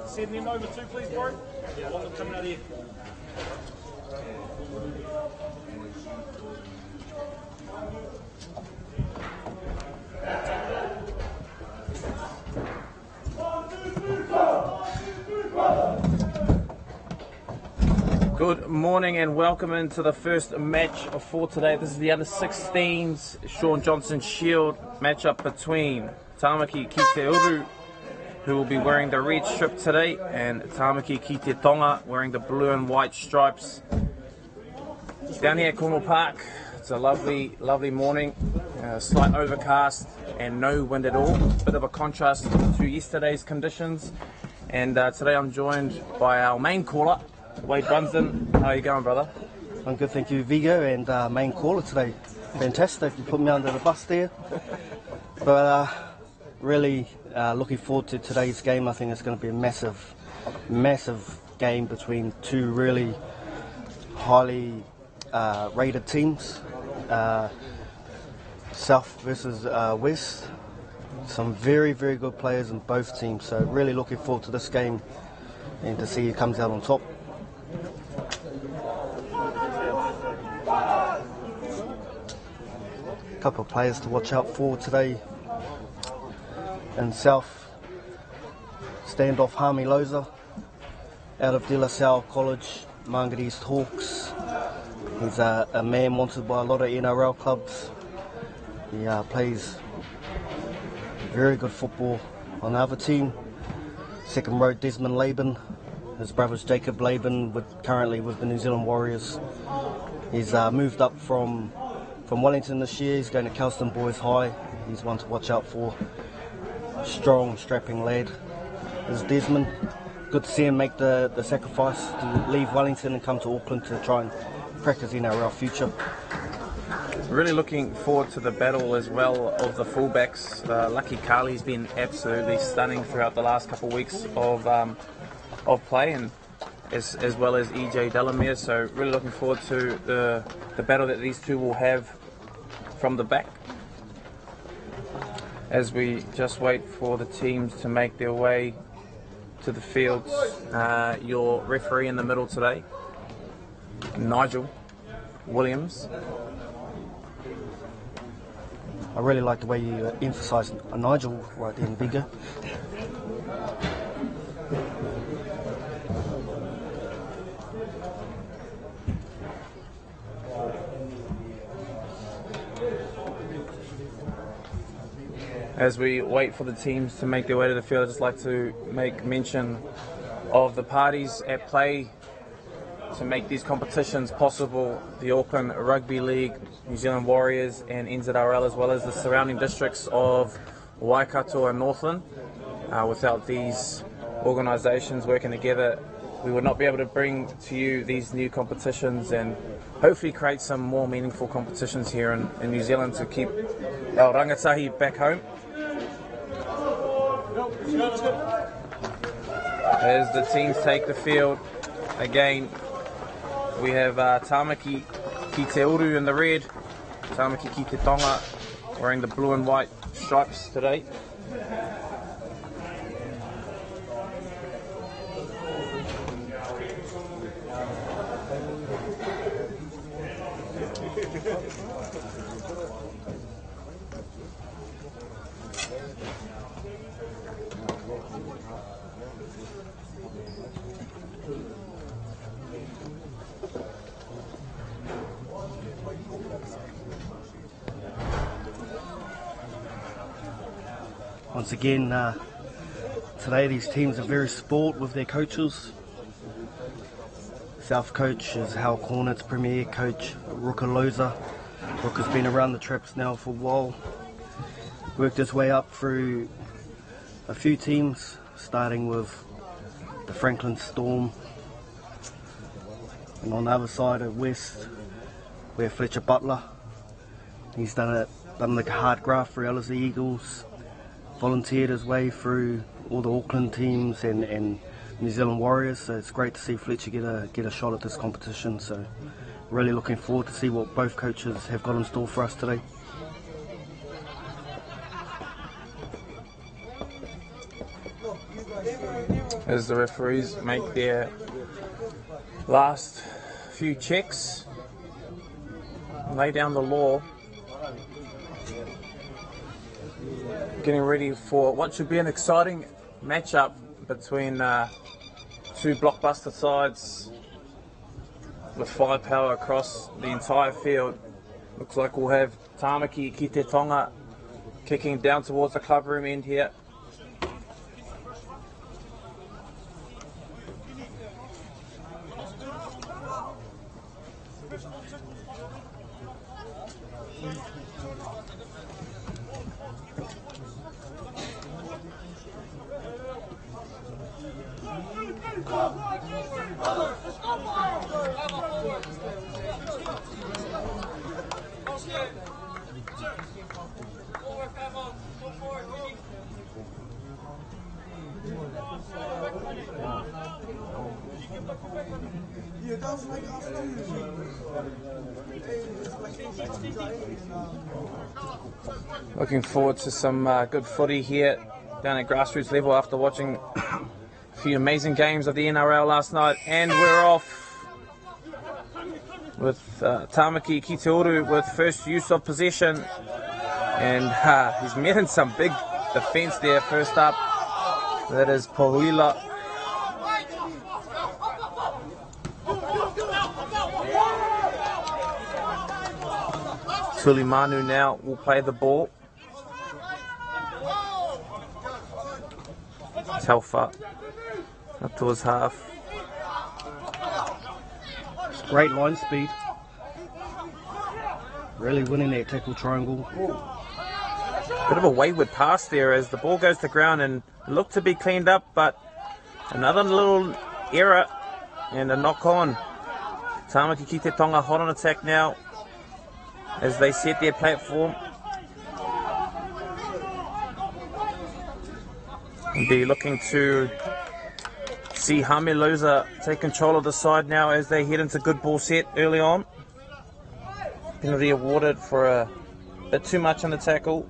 Send them over too, please, bro. Yeah, I want them coming out here. Good morning and welcome into the first match for today. This is the under-16s Shaun Johnson Shield matchup between Tamaki Ki Uru, who will be wearing the red strip today, and Tāmaki Ki Tonga wearing the blue and white stripes. Down here at Cornwall Park, it's a lovely morning, slight overcast and no wind at all. Bit of a contrast to yesterday's conditions. And today I'm joined by our main caller, Wade Brunsden. How are you going, brother? I'm good, thank you, Vigo, and main caller today. Fantastic, you put me under the bus there. But really looking forward to today's game. I think it's going to be a massive game between two really highly rated teams. South versus West. Some very good players in both teams, so really looking forward to this game and to see who comes out on top. A couple of players to watch out for today. In South, standoff Hami Loza, out of De La Salle College, Margaret East Hawks. He's a man wanted by a lot of NRL clubs. He plays very good football on the other team. Second row, Desmond Laban. His brother's Jacob Laban, currently with the New Zealand Warriors. He's moved up from Wellington this year. He's going to Kelston Boys High. He's one to watch out for. Strong, strapping lad is Desmond. Good to see him make the sacrifice to leave Wellington and come to Auckland to try and practice in our future. Really looking forward to the battle as well of the fullbacks. Lucky Carly's been absolutely stunning throughout the last couple of weeks of play, and as well as EJ Delamere. So really looking forward to the battle that these two will have from the back, as we just wait for the teams to make their way to the fields. Your referee in the middle today, Nigel Williams. I really like the way you emphasise Nigel right there in Vigo. As we wait for the teams to make their way to the field, I'd just like to make mention of the parties at play to make these competitions possible. The Auckland Rugby League, New Zealand Warriors and NZRL, as well as the surrounding districts of Waikato and Northland. Without these organisations working together, we would not be able to bring to you these new competitions and hopefully create some more meaningful competitions here in New Zealand to keep our rangatahi back home. As the teams take the field, again, we have Tāmaki Ki Uru in the red, Tāmaki Ki Tonga wearing the blue and white stripes today. Once again, today these teams are very sport with their coaches. South coach is Hal Cornett's premier coach, Ruka Loza. Ruka's been around the traps now for a while. Worked his way up through a few teams, starting with the Franklin Storm. And on the other side of West, we have Fletcher Butler. He's done the hard graft for LSE Eagles. Volunteered his way through all the Auckland teams and New Zealand Warriors, so it's great to see Fletcher get a shot at this competition. So really looking forward to see what both coaches have got in store for us today. as the referees make their last few checks, lay down the law, getting ready for what should be an exciting matchup between two blockbuster sides with firepower across the entire field. Looks like we'll have Tāmaki Ki Tonga kicking down towards the clubroom end here. Looking forward to some good footy here down at grassroots level after watching a few amazing games of the NRL last night. And we're off with Tamaki Ki Uru with first use of possession. And he's met in some big defence there first up. That is Pauila. Tulimanu now will play the ball. Telfa up to his half. It's great line speed. Really winning that tackle triangle. Bit of a wayward pass there as the ball goes to ground and looked to be cleaned up, but another little error and a knock on. Tāmaki Ki Tonga hot on attack now as they set their platform. And be looking to see Hamiloza take control of the side now as they head into good ball set early on. Penalty awarded for a bit too much on the tackle.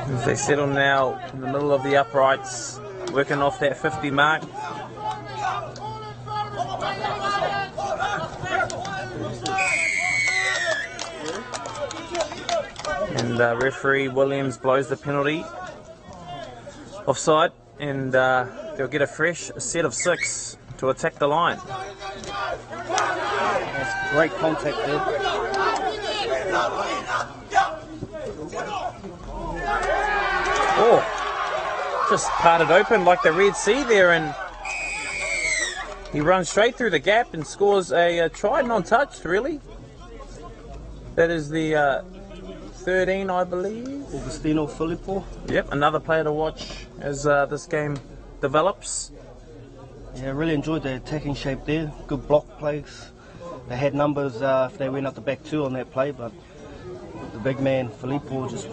As they settle now in the middle of the uprights, working off that 50 mark. And referee Williams blows the penalty. Offside, and they'll get a fresh set of 6 to attack the line. That's great contact there. Oh, just parted open like the Red Sea there, and he runs straight through the gap and scores a try, non-touched, really. That is the 13, I believe. Augustino Filippo. Yep, another player to watch as this game develops. Yeah, really enjoyed the attacking shape there. Good block plays. They had numbers if they went up the back two on that play, but the big man Filippo just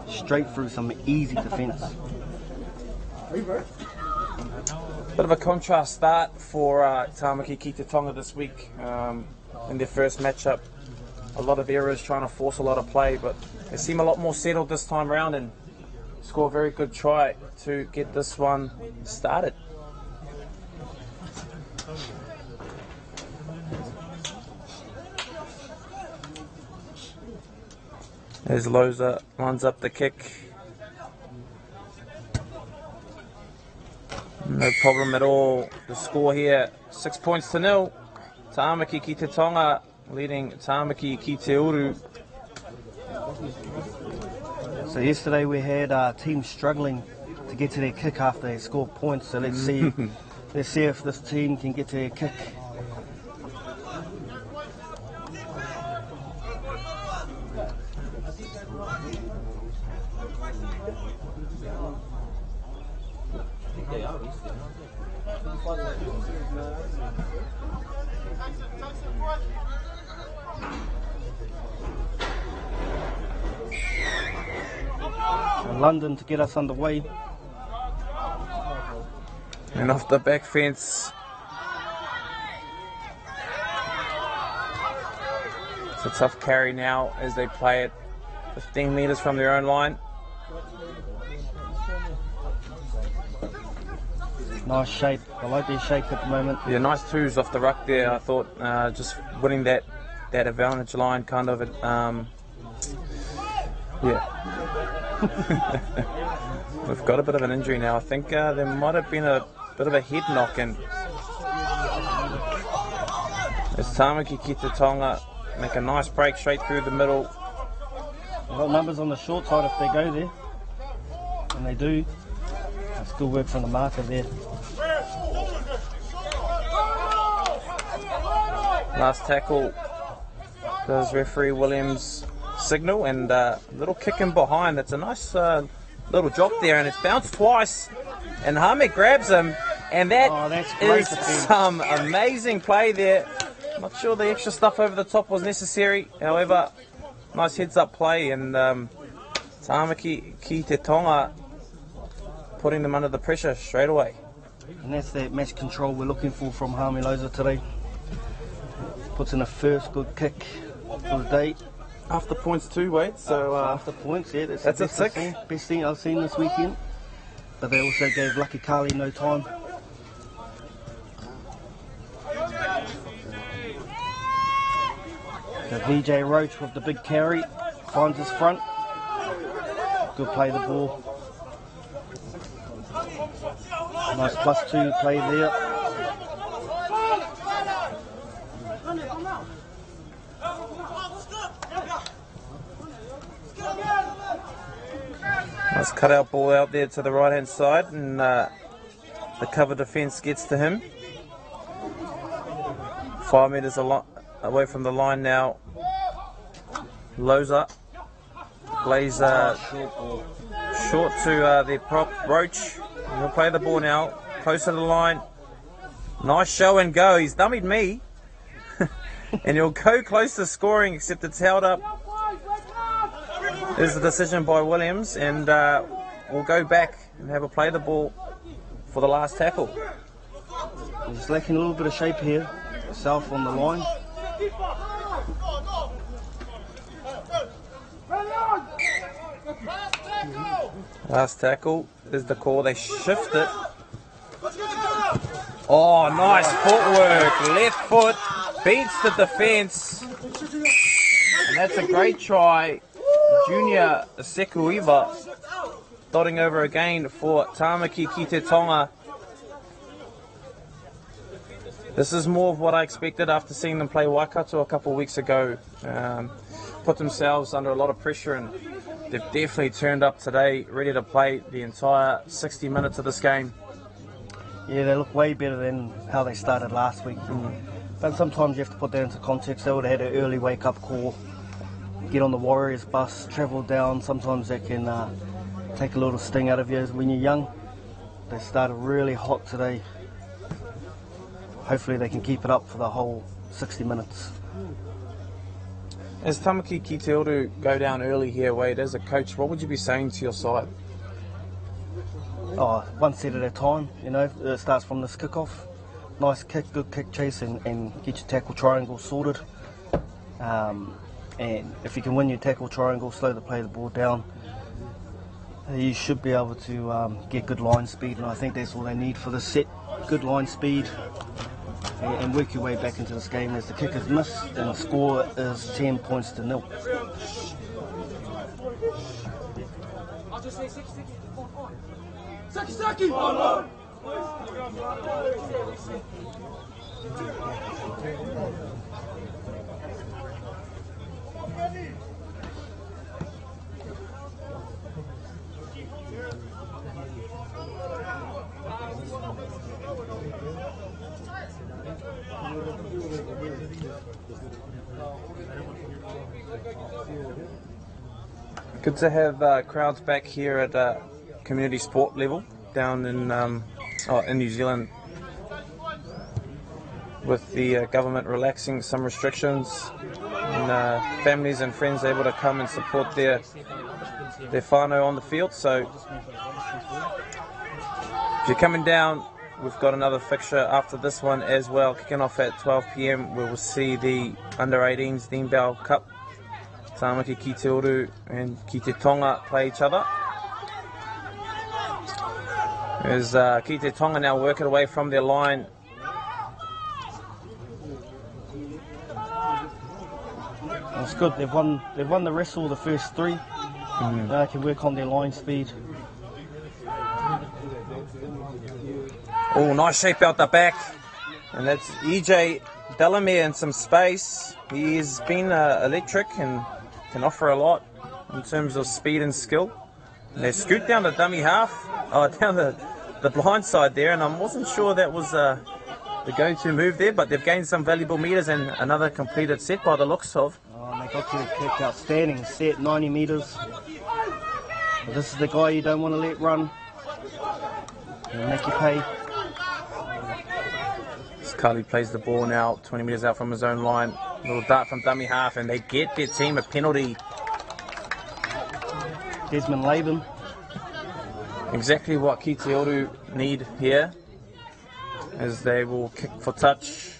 straight through some easy defence. Bit of a contrast start for Tāmaki Ki Tonga this week in their first matchup. A lot of errors, trying to force a lot of play, but they seem a lot more settled this time around and score a very good try to get this one started. As Loza lines up the kick. No problem at all. The score here, 6 points to 0. Tāmaki Ki Tonga leading Tamaki Ki Uru. So yesterday we had teams struggling to get to their kick after they scored points. So let's see if this team can get to their kick. And London to get us underway. And off the back fence. It's a tough carry now as they play it 15 metres from their own line. Nice shape. I like their shape at the moment. Yeah, nice twos off the ruck there. I thought just winning that advantage line kind of yeah. We've got a bit of an injury now. I think there might have been a bit of a head knock in. As Tamaki Ki Tonga make a nice break straight through the middle. We've got numbers on the short side if they go there. And they do. That's good work from the marker there. Last tackle does referee Williams signal, and a little kick in behind. That's a nice little drop there, and it's bounced twice, and Hamek grabs him, and that's is some amazing play there. Not sure the extra stuff over the top was necessary, however, nice heads up play, and Tāmaki Ki Tonga putting them under the pressure straight away. And that's that match control we're looking for from Hamiloza today. Puts in a first good kick for the day. After points too, Wade, so after points, yeah, that's a six. Best thing I've seen this weekend. But they also gave Lucky Kali no time. So VJ Roach with the big carry finds his front. Good play the ball. Nice +2 play there. Nice cut out ball out there to the right hand side, and the cover defence gets to him. 5 metres away from the line now. Loza plays short to the prop Roach. He'll play the ball now, close to the line. Nice show and go. He's dummied me. And he'll go close to scoring, except it's held up. There's the decision by Williams, and we'll go back and have a play the ball for the last tackle. He's lacking a little bit of shape here. South on the line. Last tackle is the call. They shift it. Oh, nice footwork. Left foot beats the defence. And that's a great try. Junior Sekuiva dotting over again for Tāmaki Ki Tonga. This is more of what I expected after seeing them play Waikato a couple of weeks ago. Put themselves under a lot of pressure, and they've definitely turned up today, ready to play the entire 60 minutes of this game. Yeah, they look way better than how they started last week. But sometimes you have to put that into context. They would have had an early wake-up call, get on the Warriors bus, travel down. Sometimes that can take a little sting out of you when you're young. They started really hot today. Hopefully they can keep it up for the whole 60 minutes. As Tamaki Ki Uru go down early here, Wade, as a coach, what would you be saying to your side? Oh, one set at a time, you know. It starts from this kick-off. Nice kick, good kick chase, and get your tackle triangle sorted. And if you can win your tackle triangle, slow the play the ball down, you should be able to get good line speed, and I think that's all they need for this set. Good line speed, and work your way back into this game as the kick is missed and the score is 10 points to 0. Good to have crowds back here at community sport level down in in New Zealand, with the government relaxing some restrictions, and families and friends able to come and support their whānau on the field. So if you're coming down, we've got another fixture after this one as well, kicking off at 12 p.m, where we'll see the Under-18s Dean Cup. Tamaki Ki Uru and Ki Tonga play each other. As Ki Tonga now working away from their line. It's good. They've won the wrestle the first three. Now they can work on their line speed. Oh, nice shape out the back, and that's EJ Delamere in some space. He's been electric and can offer a lot in terms of speed and skill. And they scoot down the dummy half, down the blind side there, and I wasn't sure that was the go-to move there, but they've gained some valuable meters and another completed set by the looks of. Oh, they got to the kick, outstanding set, 90 meters. But this is the guy you don't want to let run. He'll make you pay. Scully plays the ball now, 20 meters out from his own line. Little dart from dummy half, and they get their team a penalty. Desmond Laban. Exactly what Ki Uru need here, as they will kick for touch.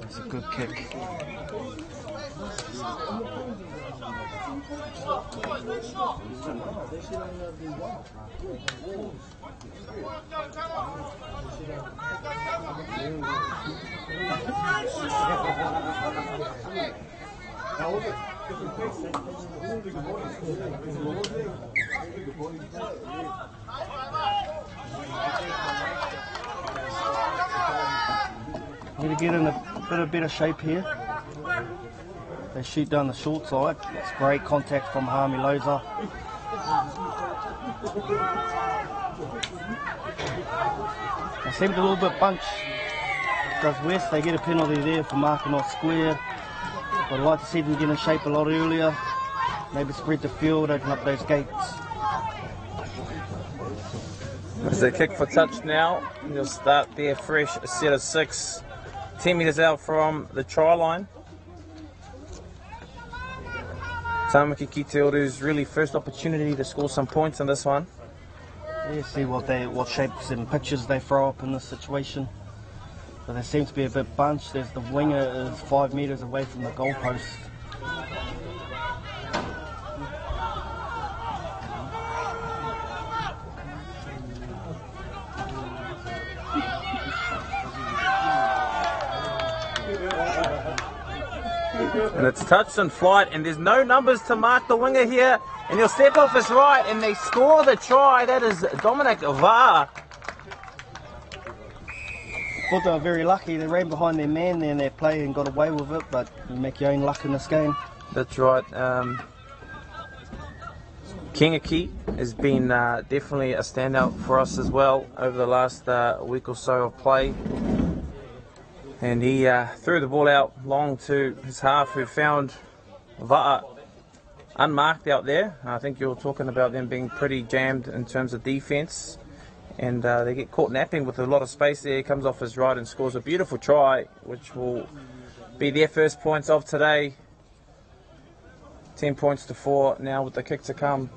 That's a good kick. Need to get in a bit of better shape here. They shoot down the short side. It's great contact from Harmi Loza. They seemed a little bit bunched. Does West, they get a penalty there for marking off square. But I'd like to see them get in shape a lot earlier. Maybe spread the field, open up those gates. As they kick for touch now, they'll start their fresh set of 6, 10 metres out from the try line. Tamaki Ki Uru's really first opportunity to score some points in this one. Yeah, see what shapes and pitches they throw up in this situation. But they seem to be a bit bunched. There's the winger is 5 metres away from the goalpost. And it's touched and flight, and there's no numbers to mark the winger here, and he'll step off his right, and they score the try. That is Dominic Var. Thought they were very lucky. They ran behind their man there in their play and got away with it, but you make your own luck in this game. That's right. Kingaki has been definitely a standout for us as well over the last week or so of play. And he threw the ball out long to his half, who found Va'a unmarked out there. I think you were talking about them being pretty jammed in terms of defence. And they get caught napping with a lot of space there. He comes off his right and scores a beautiful try, which will be their first points of today. 10 points to 4 now with the kick to come.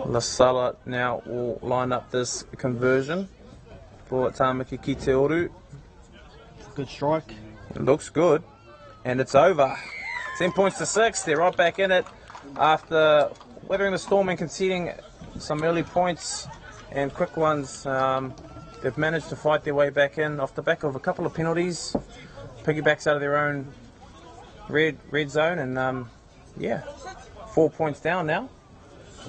La Sala now will line up this conversion for Tāmaki Ki Uru. Good strike. It looks good, and it's over. 10 points to 6. They're right back in it after weathering the storm and conceding some early points and quick ones. They've managed to fight their way back in off the back of a couple of penalties, piggybacks out of their own red zone, and yeah, 4 points down now.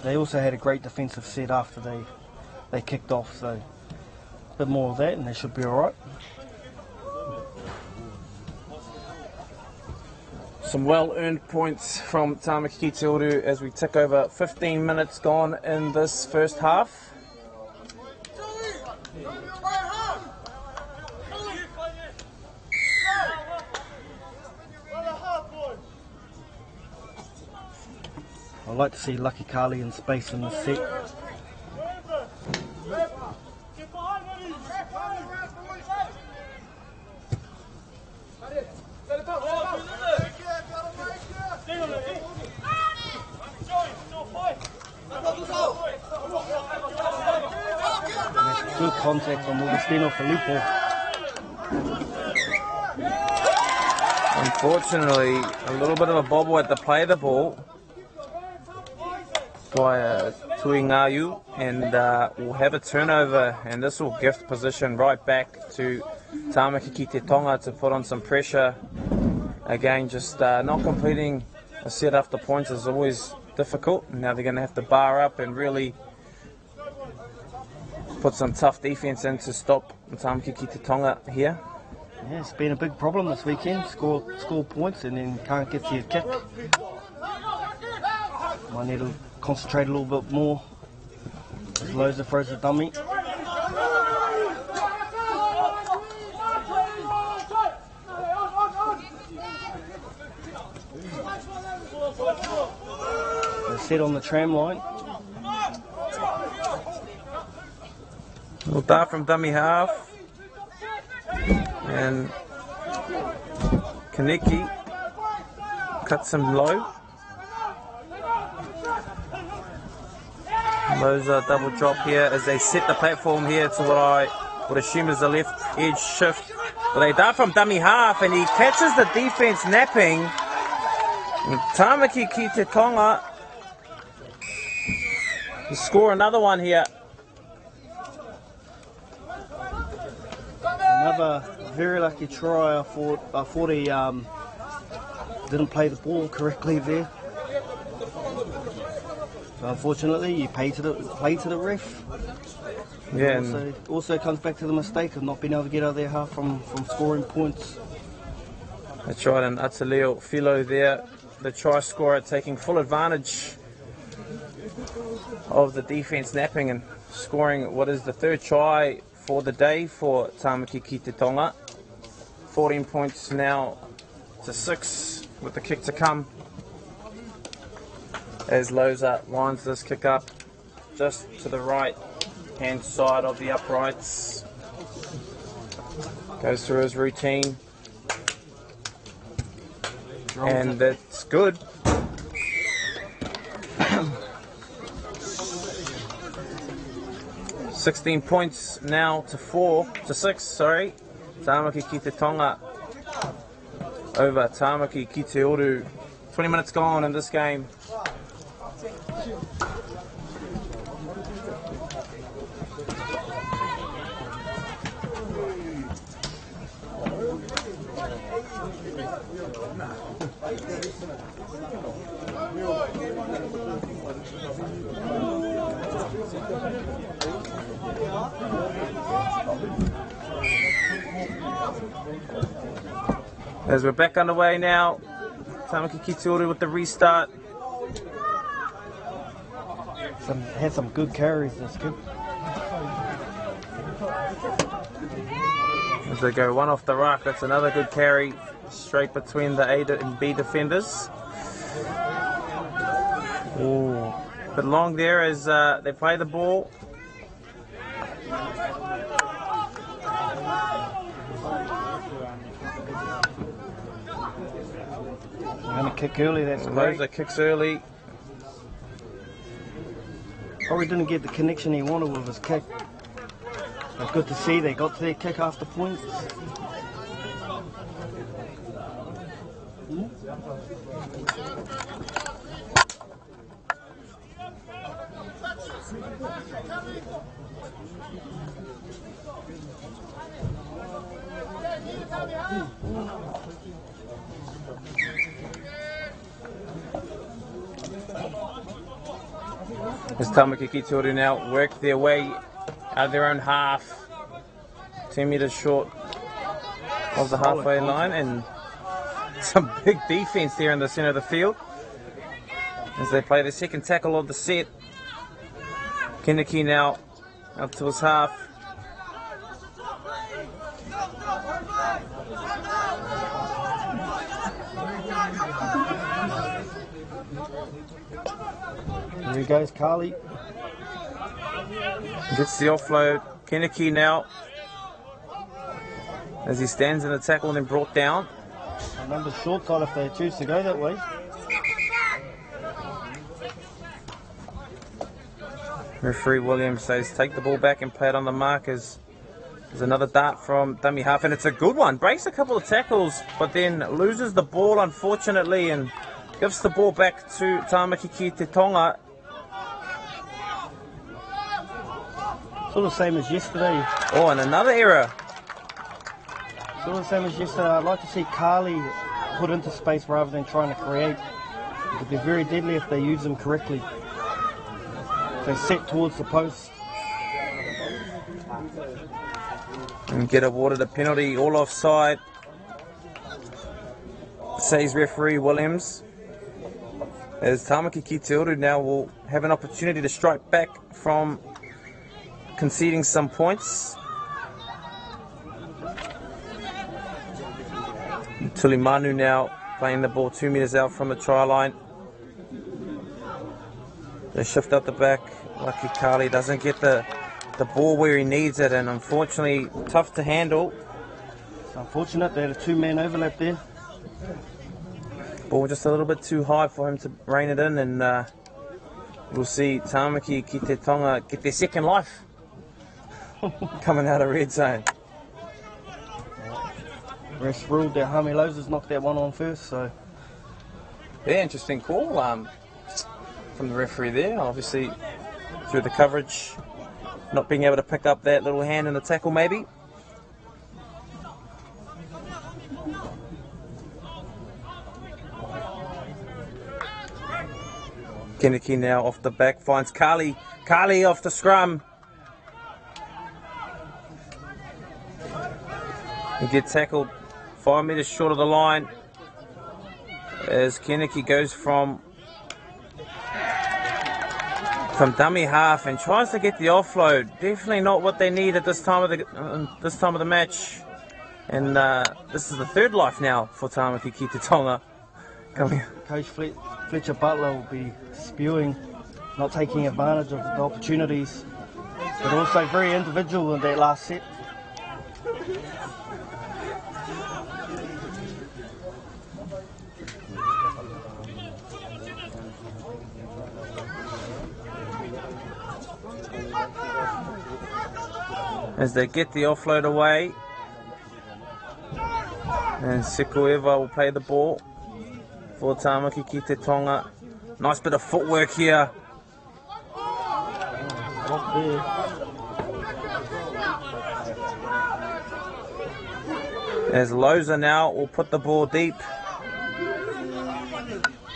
They also had a great defensive set after they kicked off, so a bit more of that and they should be alright. Some well-earned points from Tamaki Ki Uru as we tick over 15 minutes gone in this first half. I'd like to see Lucky Carly in space in the set. Good contact from Augustino Filippo. Unfortunately, a little bit of a bobble at the play of the ball by Tuingayu, and we'll have a turnover, and this will gift position right back to Tāmaki Ki Tonga to put on some pressure. Again, just not completing a set after points is always difficult. Now they're going to have to bar up and really put some tough defense in to stop Tāmaki Ki Tonga here. Yeah, it's been a big problem this weekend. Score points and then can't get to your kick. Might need to concentrate a little bit more. Loza throws a dummy. They're set on the tram line. Little dart from dummy half. And Kaneki cuts him low. Loza double drop here as they set the platform here to what I would assume is a left edge shift. But they dart from dummy half and he catches the defense napping. And Tāmaki Ki Tonga to score another one here. Another very lucky try. I thought he didn't play the ball correctly there. So unfortunately, you play to the ref. Yeah. Also comes back to the mistake of not being able to get out of their half from scoring points. That's right, and Ataleo Filo there, the try scorer, taking full advantage of the defense napping and scoring what is the third try for the day for Tāmaki Ki Tonga. 14 points now to 6 with the kick to come. As Loza lines this kick up just to the right hand side of the uprights. Goes through his routine. And that's good. $16 points now to 6. Sorry, Tamaki Ki Tonga over Tamaki Ki Uru. 20 minutes gone in this game. As we're back underway now, Tamaki Ki Uru with the restart. Had some good carries, that's good. As they go one off the ruck, that's another good carry straight between the A and B defenders. Ooh, but long there as they play the ball. And a kick early, that's great. Loza kicks early. Probably didn't get the connection he wanted with his kick. But good to see they got to their kick after points. As Tāmaki Ki Uru now work their way out of their own half, 10 metres short of the halfway line, and some big defence there in the centre of the field as they play the second tackle of the set. Kaneki now up to his half. Here he goes, Carly. Gets the offload. Kennedy now, as he stands in the tackle and then brought down. A number short side if they choose to go that way. Referee Williams says take the ball back and play it on the mark. There's another dart from dummy half, and it's a good one. Breaks a couple of tackles, but then loses the ball unfortunately and gives the ball back to Tāmaki Ki Tonga. Sort of the same as yesterday. Oh, and another error. Sort of the same as yesterday. I'd like to see Carly put into space rather than trying to create. It could be very deadly if they use them correctly. So set towards the post. And get awarded a penalty, all offside, says referee Williams. As Tamaki Ki Uru now will have an opportunity to strike back from conceding some points. Tulimanu now playing the ball 2 metres out from the try line. They shift up the back. Lucky Carly doesn't get the ball where he needs it, and unfortunately tough to handle. It's unfortunate they had a two-man overlap there. Ball just a little bit too high for him to rein it in, and we'll see Tāmaki Ki Tonga get their second life coming out of red zone. Ref ruled that Hami Lozers knocked that one on first, so... Yeah, interesting call from the referee there, obviously through the coverage, not being able to pick up that little hand in the tackle maybe. Kennedy now off the back, finds Carly. Carly off the scrum. He gets tackled 5 metres short of the line as Kennedy goes from dummy half and tries to get the offload. Definitely not what they need at this time of the match. And this is the third life now for Tamaki Ki Tonga. Coach Fletcher Butler will be spewing, not taking advantage of the opportunities, but also very individual in that last set. As they get the offload away, and Sekueva will play the ball for Tāmaki Ki Tonga. Nice bit of footwork here. As Loza now will put the ball deep.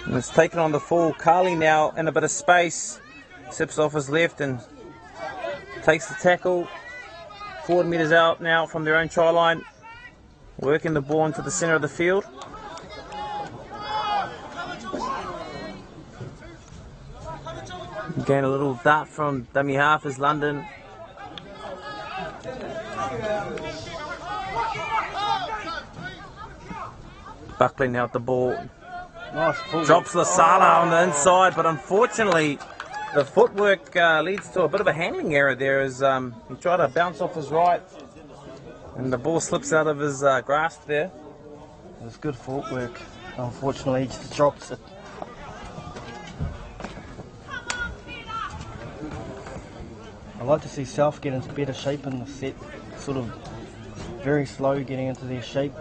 And it's taken on the full. Carly now in a bit of space. Sips off his left and takes the tackle. 4 metres out now from their own try line. Working the ball into the centre of the field. Again, a little dart from dummy half as London. Buckling out the ball. Nice drops Lasala on the inside, but unfortunately the footwork leads to a bit of a handling error there as he tried to bounce off his right and the ball slips out of his grasp there. It was good footwork. Unfortunately, he just drops it. I'd like to see South get into better shape in the set. Sort of very slow getting into their shape.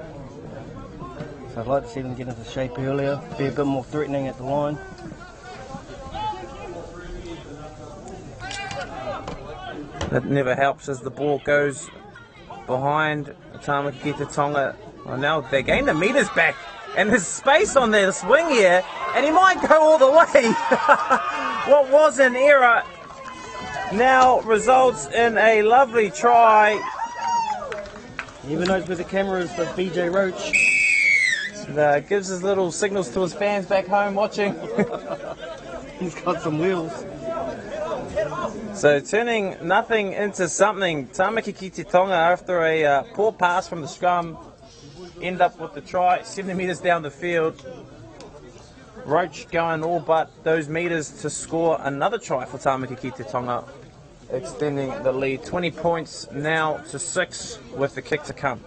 So I'd like to see them get into shape earlier, be a bit more threatening at the line. That never helps as the ball goes behind Tāmaki Ki Tonga. Well, now they gain the meters back and there's space on their swing here and he might go all the way. What was an error now results in a lovely try. He even knows where the camera is, but BJ Roach. Gives his little signals to his fans back home watching. He's got some wheels. So turning nothing into something. Tāmaki Ki Tonga, after a poor pass from the scrum, end up with the try 70 metres down the field. Roach going all but those metres to score another try for Tāmaki Ki Tonga, extending the lead 20 points now to 6 with the kick to come.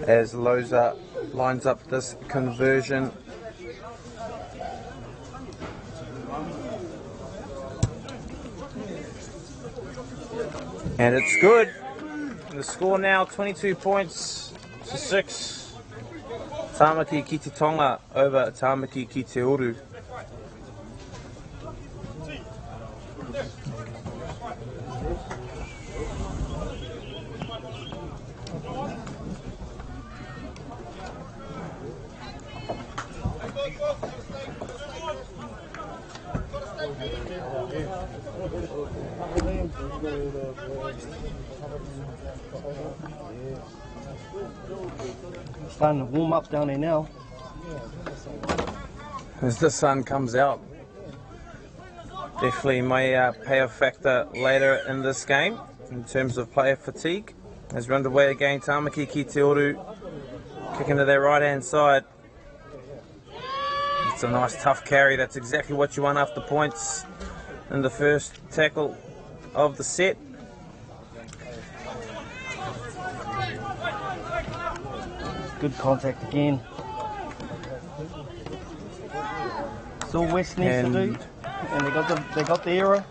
As Loza lines up this conversion. And it's good. The score now 22 points to 6. Tāmaki Ki Tonga over Tamaki Ki Uru. Starting to warm up down there now. As the sun comes out, definitely may pay a factor later in this game in terms of player fatigue. As we're underway again, Tamaki Ki Uru kicking to their right hand side. It's a nice tough carry. That's exactly what you want after points in the first tackle of the set. Good contact again. That's all West needs to do, and they got the error.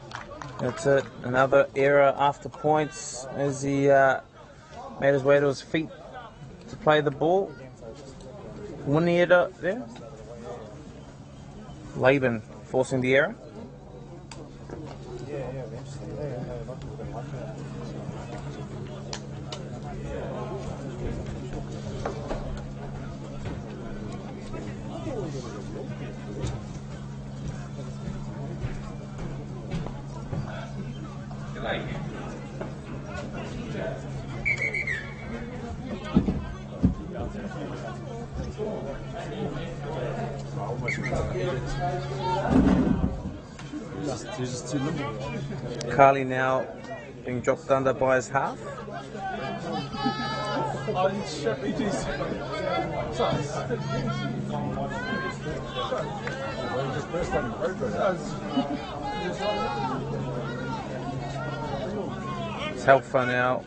That's it. Another error after points as he made his way to his feet to play the ball. Winieta there. Laban forcing the error. Carly now being dropped under by his half. Telfa now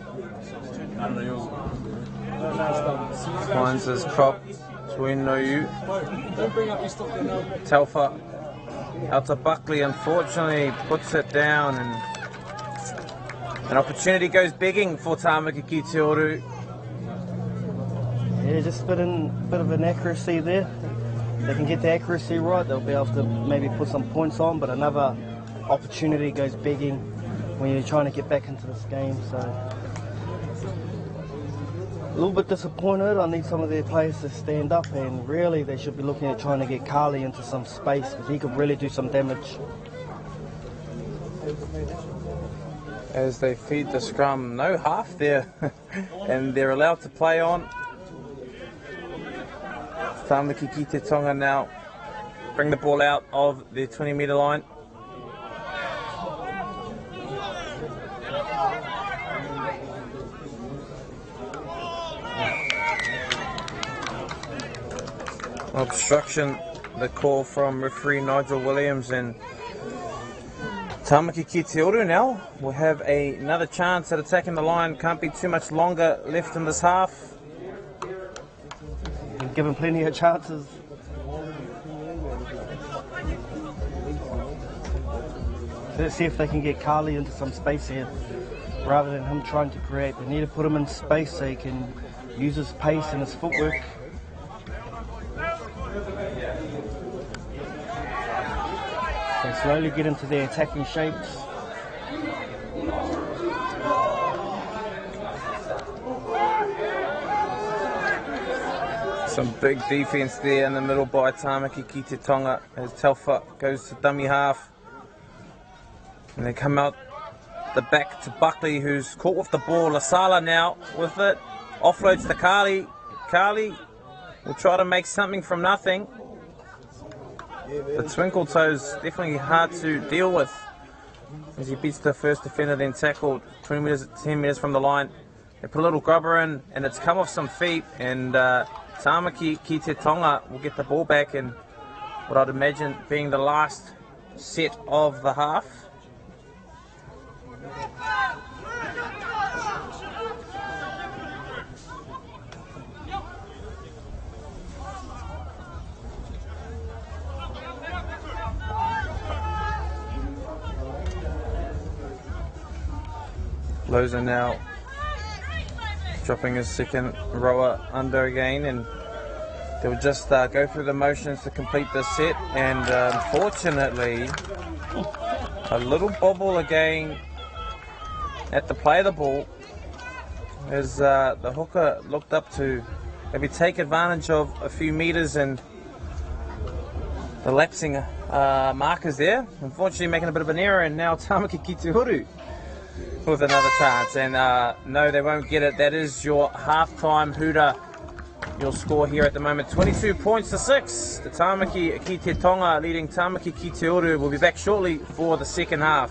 finds his prop. Tuinoyu. Telfa out to Buckley, unfortunately puts it down, and an opportunity goes begging for Tamaki Ki Uru. Yeah, just a bit of inaccuracy there. If they can get the accuracy right, they'll be able to maybe put some points on, but another opportunity goes begging when you're trying to get back into this game. So a little bit disappointed. I need some of their players to stand up, and really they should be looking at trying to get Carly into some space, because he could really do some damage. As they feed the scrum, no half there, and they're allowed to play on. Tāmaki Ki Tonga now bring the ball out of the 20-metre line. Obstruction, the call from referee Nigel Williams, and Tamaki Ki Uru now will have another chance at attacking the line. Can't be too much longer left in this half. Given plenty of chances. Let's see if they can get Carly into some space here, rather than him trying to create. They need to put him in space so he can use his pace and his footwork. They slowly get into their attacking shapes. Some big defense there in the middle by Tāmaki Ki Tonga as Telfa goes to dummy half. And they come out the back to Buckley, who's caught with the ball. Lasala now with it. Offloads to Kali. Kali will try to make something from nothing. The twinkle toe's definitely hard to deal with as he beats the first defender, then tackled 10 metres from the line. They put a little grubber in and it's come off some feet, and Tāmaki Ki Tonga will get the ball back in what I'd imagine being the last set of the half. Loza now dropping his second rower under again, and they'll just go through the motions to complete this set. And unfortunately, a little bobble again at the play of the ball as the hooker looked up to maybe take advantage of a few metres and the lapsing markers there. Unfortunately making a bit of an error, and now Tamaki Ki Uru with another chance, and no, they won't get it. That is your half-time hooter. Your score here at the moment, 22 points to 6. The Tāmaki Ki Tonga leading Tamaki Ki Uru. Will be back shortly for the second half.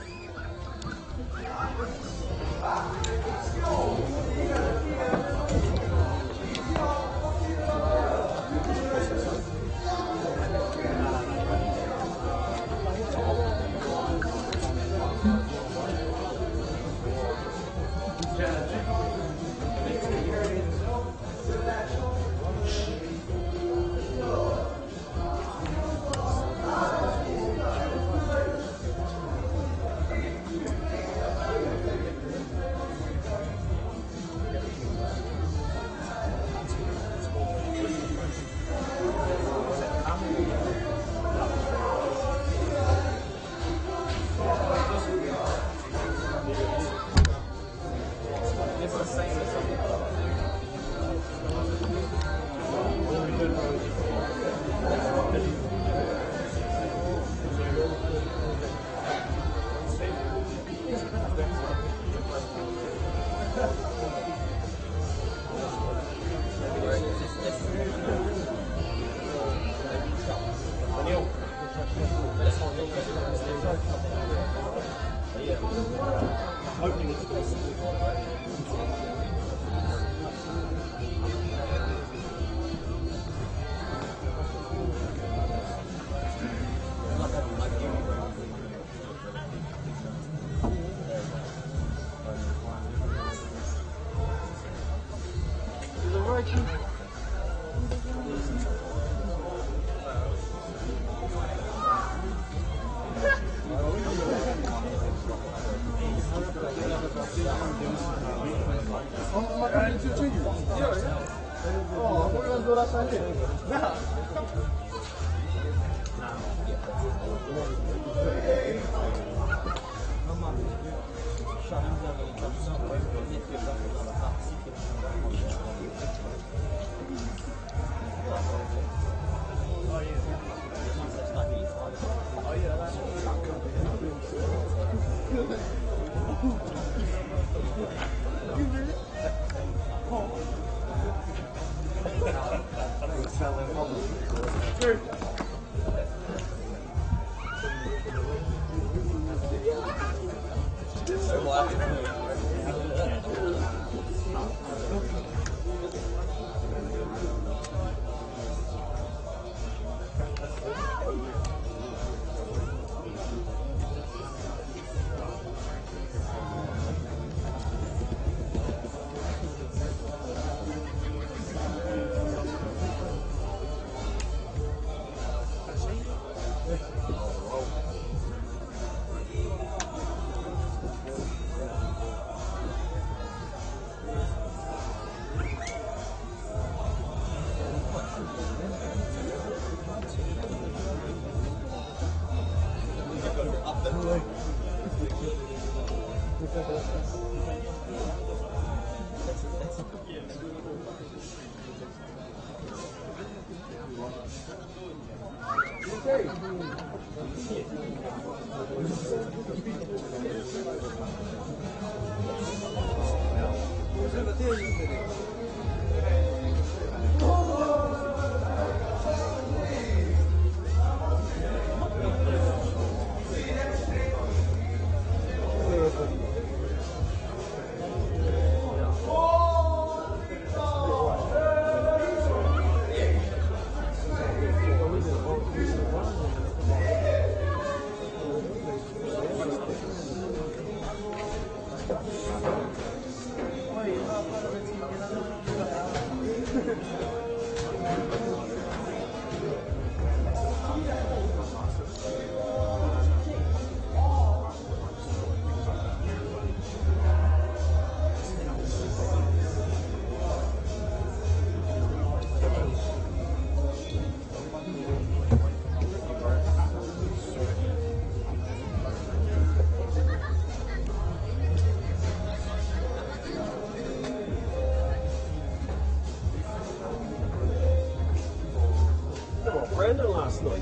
Brandon last night.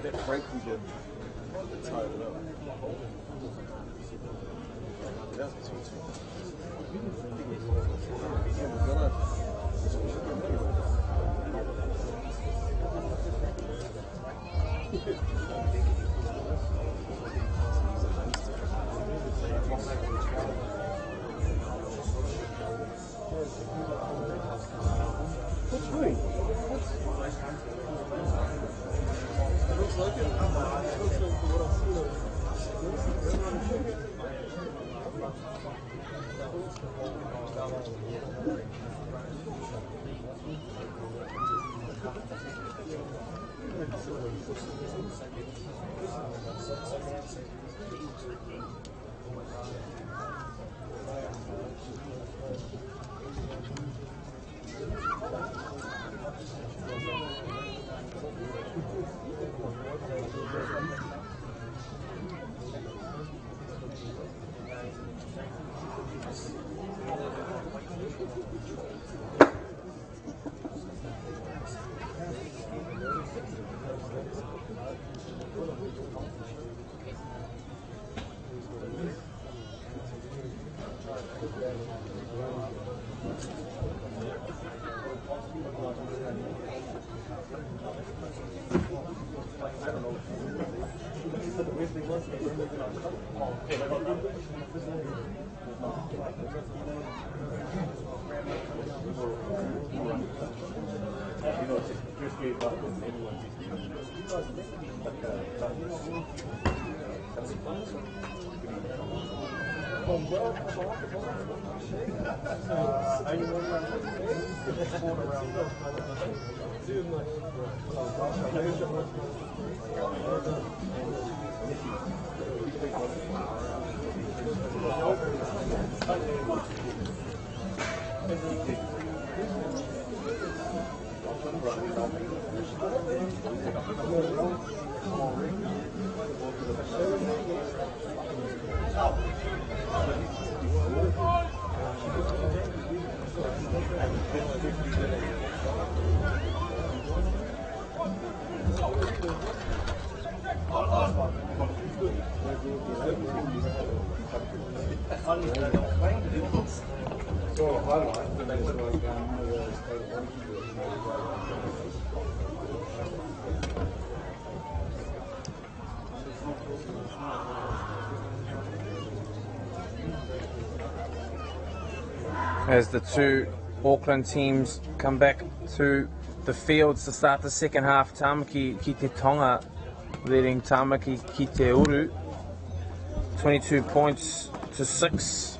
That break we did. Tied it up. That's 2-2. What's right? It looks like it. It looks like what I've seen. As the two Auckland teams come back to the fields to start the second half, Tāmaki ki Tonga leading Tamaki Ki Uru 22 points to 6.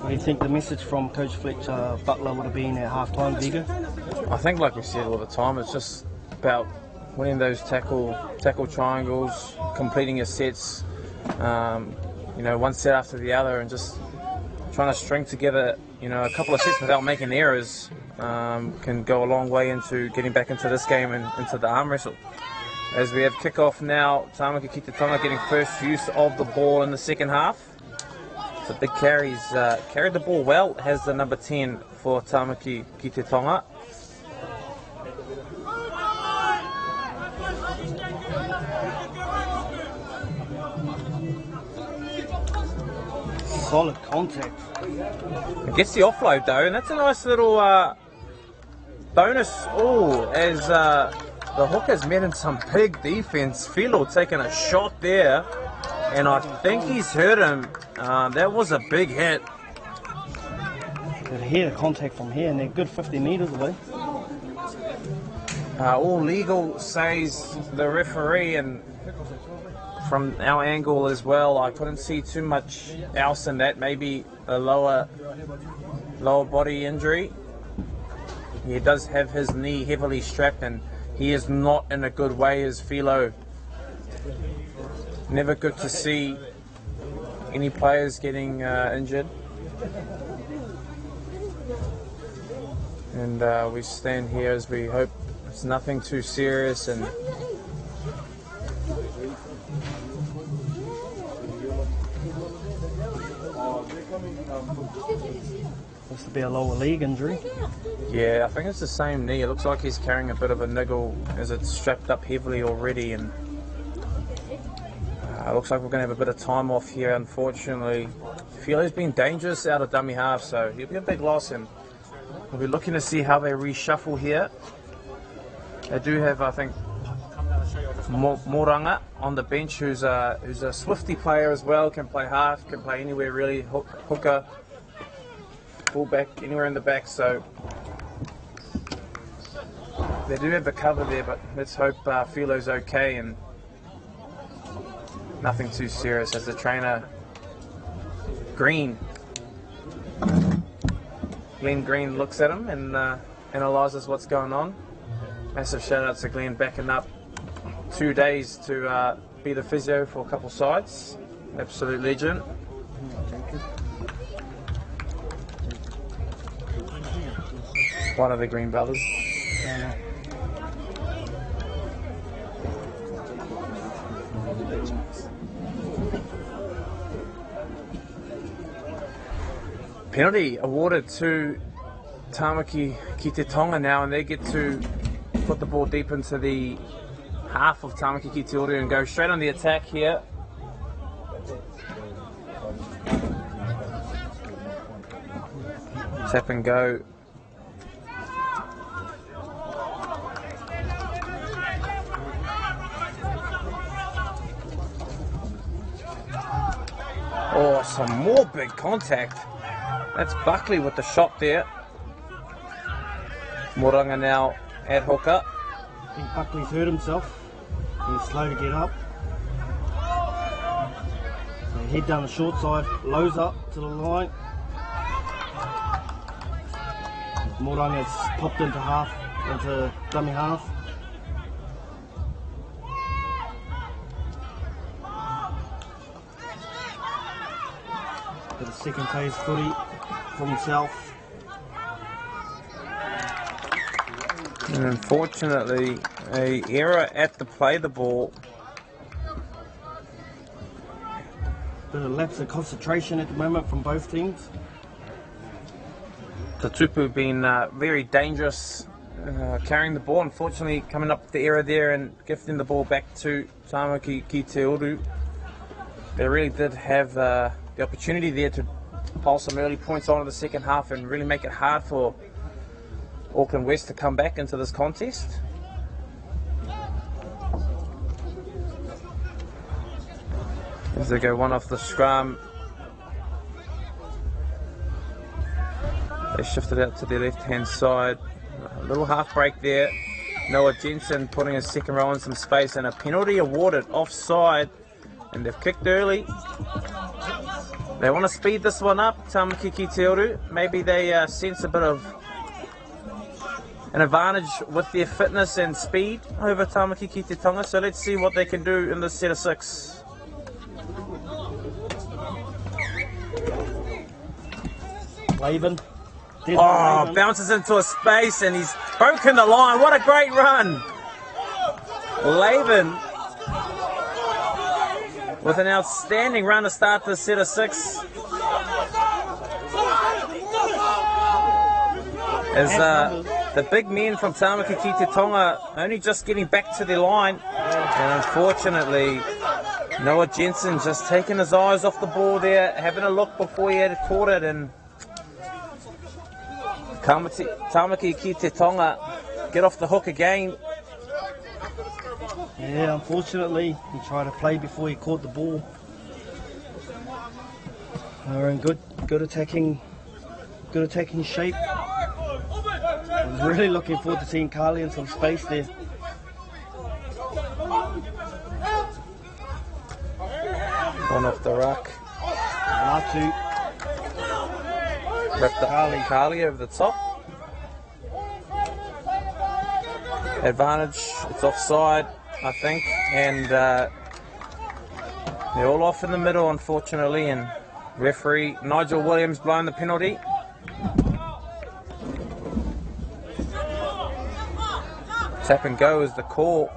What do you think the message from Coach Fletcher Butler would have been at half time, Vigo? I think, like we said all the time, it's just about winning those tackle triangles, completing your sets, you know, one set after the other, and just trying to string together, you know, a couple of sets without making errors can go a long way into getting back into this game and into the arm wrestle. As we have kickoff now, Tāmaki Ki Uru getting first use of the ball in the second half. So big carries, carried the ball well, has the number 10 for Tāmaki Ki Uru. Solid contact. It gets the offload though, and that's a nice little bonus. Oh, as the hooker's met in some big defense. Philo taking a shot there, and I think he's hurt him. That was a big hit. Good here, contact from here, and they're good 50 metres away. All legal, says the referee, and from our angle as well, I couldn't see too much else in that. Maybe a lower body injury. He does have his knee heavily strapped, and he is not in a good way as Philo. Never good to see any players getting injured. And we stand here as we hope it's nothing too serious. And Looks to be a lower leg injury. yeah, I think it's the same knee. It looks like he's carrying a bit of a niggle as it's strapped up heavily already, and looks like we're going to have a bit of time off here, unfortunately. Philo's been dangerous out of dummy half, so he'll be a big loss, and we'll be looking to see how they reshuffle here. They do have, I think, Moranga on the bench, who's a swifty player as well, can play half, can play anywhere really, hooker, fullback, anywhere in the back, so they do have the cover there, but let's hope Philo's okay and nothing too serious. As the trainer, Glenn Green, looks at him and analyses what's going on. Massive shout out to Glenn, backing up 2 days to be the physio for a couple sides. Absolute legend. One of the Green brothers. Penalty awarded to Tamaki Ki Uru now, and they get to put the ball deep into the half of Tamaki Ki Uru and go straight on the attack here. Tap and go. Oh, some more big contact. That's Buckley with the shot there. Moranga now at hooker. I think Buckley's hurt himself. He's slow to get up. So head down the short side, lows up to the line. Moranga's popped into dummy half. Got a second phase footy from himself. And unfortunately, an error at the play the ball. Bit of lapse of concentration at the moment from both teams. The Tupu been very dangerous carrying the ball. Unfortunately, coming up with the error there and gifting the ball back to Tamaki Ki Uru. They really did have the opportunity there to pile some early points on in the second half and really make it hard for Auckland West to come back into this contest. As they go one off the scrum, they shifted out to their left hand side. A little half break there. Noah Jensen putting his second row in some space, and a penalty awarded offside, and they've kicked early. They want to speed this one up, Tamaki Ki Uru. Maybe they sense a bit of an advantage with their fitness and speed over Tāmaki Ki Tonga. So let's see what they can do in this set of 6. Laban. Oh, bounces into a space and he's broken the line. What a great run. Laban with an outstanding run to start this set of 6. As the big men from Tāmaki Ki Tonga only just getting back to their line. And unfortunately, Noah Jensen just taking his eyes off the ball there, having a look before he had caught it, and Tāmaki Ki Tonga get off the hook again. Yeah, unfortunately, he tried to play before he caught the ball. They're in good attacking shape. I'm really looking forward to seeing Carly in some space there. One off the ruck. Latu. Ripped the Carly over the top. Advantage, it's offside, I think, and they're all off in the middle, unfortunately, and referee Nigel Williams blowing the penalty. Tap and go is the call.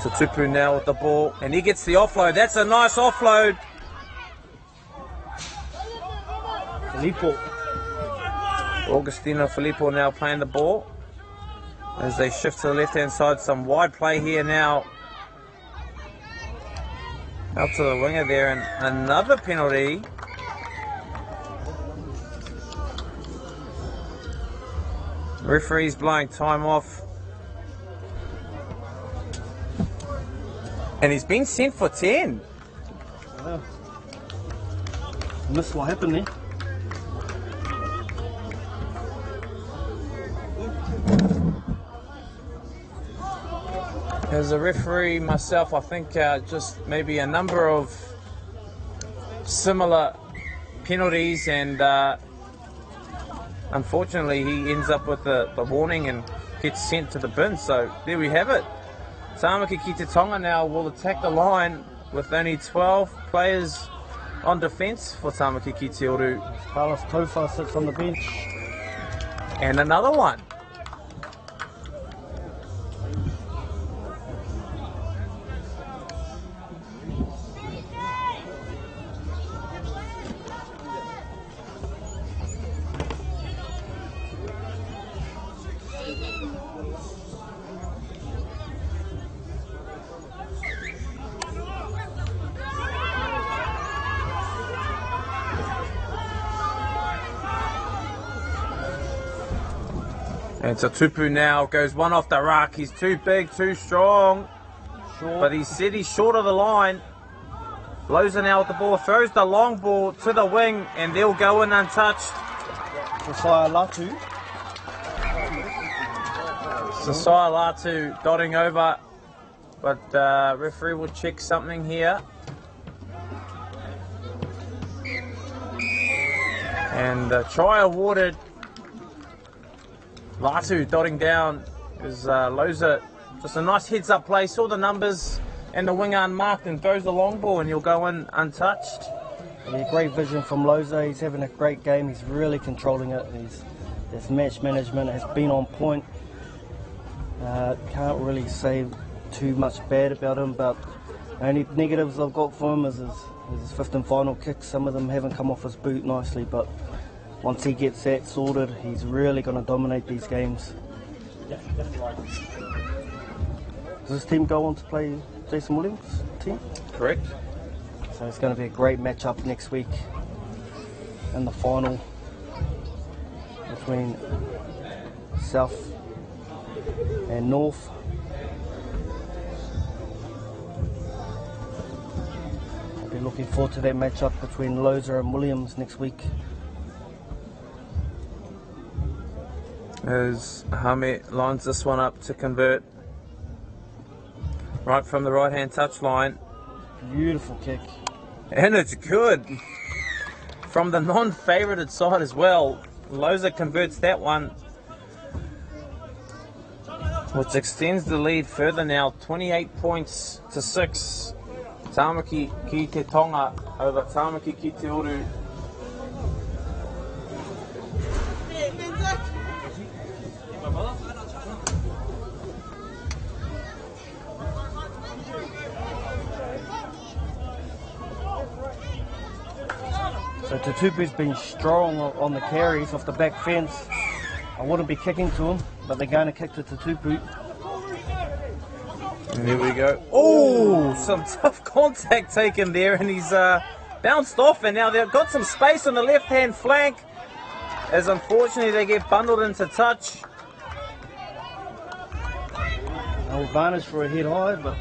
So Tupu now with the ball, and he gets the offload. That's a nice offload. Filippo. Augustino Filippo now playing the ball as they shift to the left-hand side. Some wide play here now. Out to the winger there, and another penalty. Referee's blowing time off. And he's been sent for 10. Wow. Missed what happened there. As a referee myself, I think just maybe a number of similar penalties, and unfortunately he ends up with the warning and gets sent to the bin. So there we have it. Tāmaki Ki Tonga now will attack the line with only 12 players on defence for Tamaki Ki Uru. Carlos Tofa sits on the bench. And another one. And so Tupu now goes one off the ruck. He's too big, too strong. Short. But he said he's short of the line. Blows in out with the ball, throws the long ball to the wing, and they'll go in untouched. Josiah Latu. Josiah Latu dotting over, but referee will check something here. And try awarded. Latu dotting down is Loza. Just a nice heads up play, saw the numbers and the winger unmarked and throws the long ball, and he'll go in untouched. Yeah, great vision from Loza. He's having a great game. He's really controlling it. His match management has been on point. Can't really say too much bad about him, but the only negatives I've got for him is his fifth and final kicks. Some of them haven't come off his boot nicely, but once he gets that sorted, he's really going to dominate these games. Yeah, that's right. Does this team go on to play Jason Williams' team? Correct. So it's going to be a great matchup next week in the final between South and North. I'll be looking forward to that matchup between Loza and Williams next week. As Hame lines this one up to convert right from the right hand touch line. Beautiful kick. And it's good. From the non-favoured side as well. Loza converts that one, which extends the lead further now, 28 points to 6. Tāmaki ki te Tonga over Tāmaki ki Uru. So Tutupu's been strong on the carries off the back fence. I wouldn't be kicking to him, but they're going to kick to Tutupu. And here we go. Oh, some tough contact taken there, and he's bounced off, and now they've got some space on the left-hand flank, as unfortunately they get bundled into touch. No advantage for a head high, but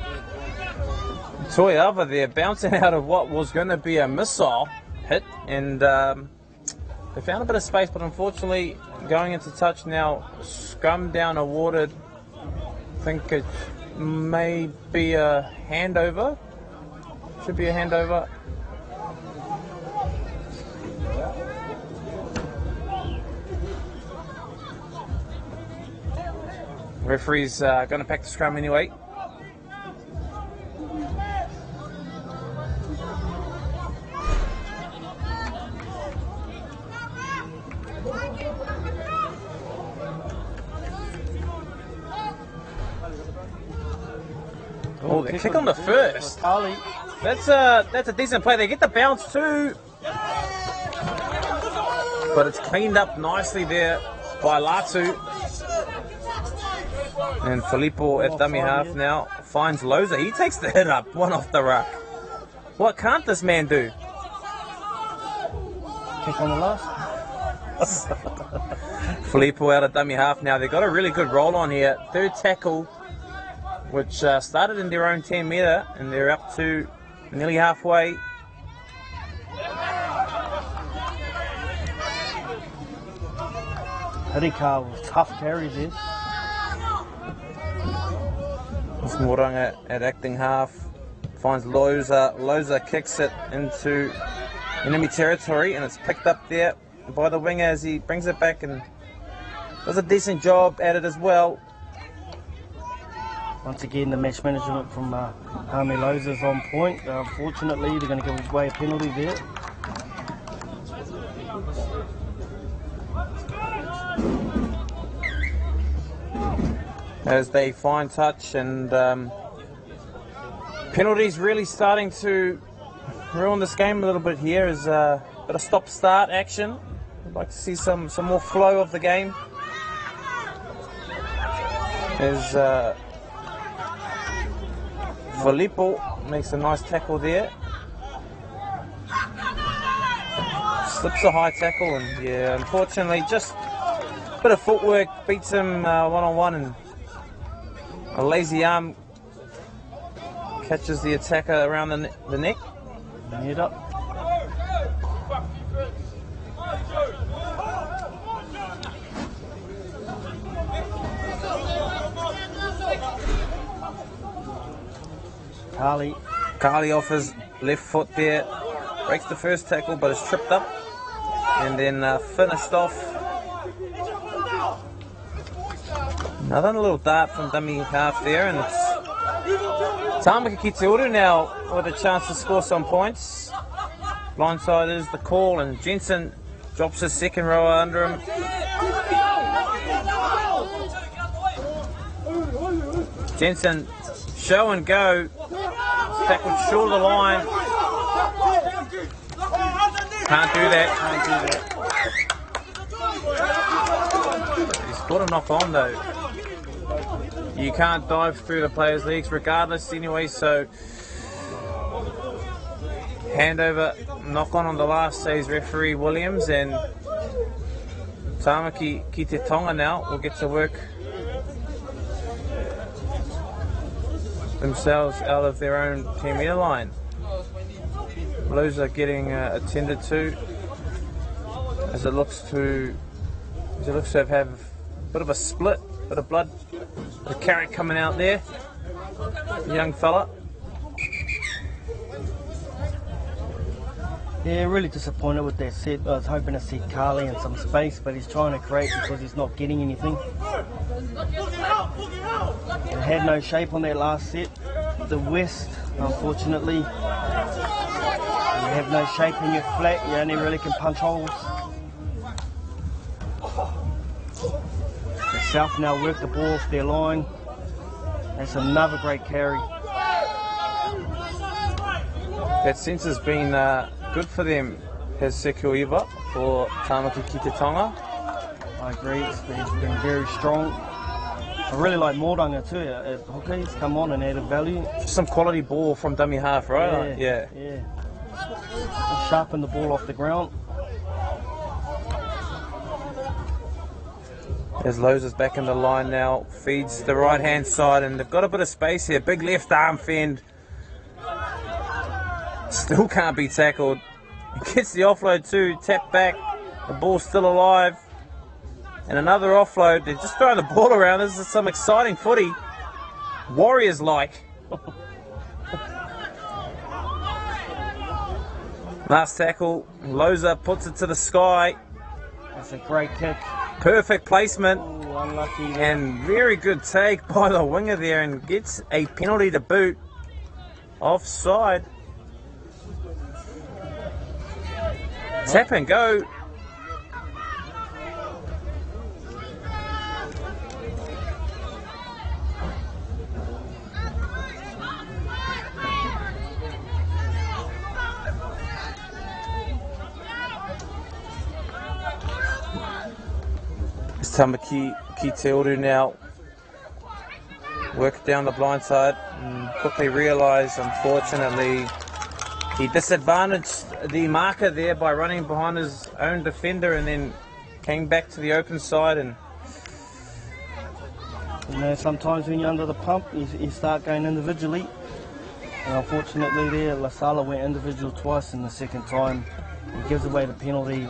Toyava there bouncing out of what was going to be a missile hit, and they found a bit of space, but unfortunately going into touch now. Scrum down awarded. I think it may be a handover. Should be a handover. Referee's going to pack the scrum anyway. Oh, the kick on the first. That's a decent play. They get the bounce too, but it's cleaned up nicely there by Latu. And Filippo at dummy half now finds Loza. He takes the hit up, one off the ruck. What can't this man do? kick on the last. Filippo out of dummy half now. They've got a really good roll on here. Third tackle, which started in their own 10 metre, and they're up to nearly halfway. Hirika with tough carries there. Moranga at acting half finds Loza. Loza kicks it into enemy territory, and it's picked up there by the winger as he brings it back and does a decent job at it as well. Once again, the match management from Hami Loza is on point. Unfortunately, they're going to give away a penalty there. As they find touch, and penalties really starting to ruin this game a little bit here. Is a bit of stop-start action. I'd like to see some more flow of the game. As Filippo makes a nice tackle there. Slips a high tackle, and yeah, unfortunately, just a bit of footwork beats him one-on-one, and a lazy arm catches the attacker around the neck. Head up. Carly off his left foot there. Breaks the first tackle, but is tripped up and then finished off. Another little dart from dummy half there, and it's Tamaki Ki Uru now with a chance to score some points. Blindside is the call, and Jensen drops his second rower under him. Jensen, show and go, tackled short of the line. Can't do that. He's got a knock on though. You can't dive through the players' leagues regardless anyway, so handover, knock on the last, says referee Williams, and Tāmaki Ki Te Tonga now will get to work themselves out of their own 10 metre line. Blues are getting attended to as it looks to have a bit of a split, bit of blood, bit of carrot coming out there. Young fella. Yeah, really disappointed with that set. I was hoping to see Carly in some space, but he's trying to create because he's not getting anything. It had no shape on that last set. The West, unfortunately, you have no shape when you're flat, you only really can punch holes. The South now work the ball off their line. That's another great carry. That sense has been good for them, has Sekio Iwa for Tāmaki Ki Tonga. I agree, it's been very strong. I really like Moranga too at hooker. He's come on and added value. Just some quality ball from dummy half, right? Yeah. Sharpen the ball off the ground. As Lowe's is back in the line now, feeds the right hand side, and they've got a bit of space here. Big left arm fend. Still can't be tackled. Gets the offload too, tap back. The ball's still alive. And another offload. They're just throwing the ball around. This is some exciting footy. Warriors-like. Last tackle. Loza puts it to the sky. That's a great kick. Perfect placement. Ooh, unlucky. And very good take by the winger there, and gets a penalty to boot. Offside. Tap and go. It's Tamaki Ki Uru now. Work down the blind side and quickly realise, unfortunately, he disadvantaged the marker there by running behind his own defender, and then came back to the open side. And you know, sometimes when you're under the pump, you start going individually. And unfortunately there, Lasala went individual twice in the second time. He gives away the penalty.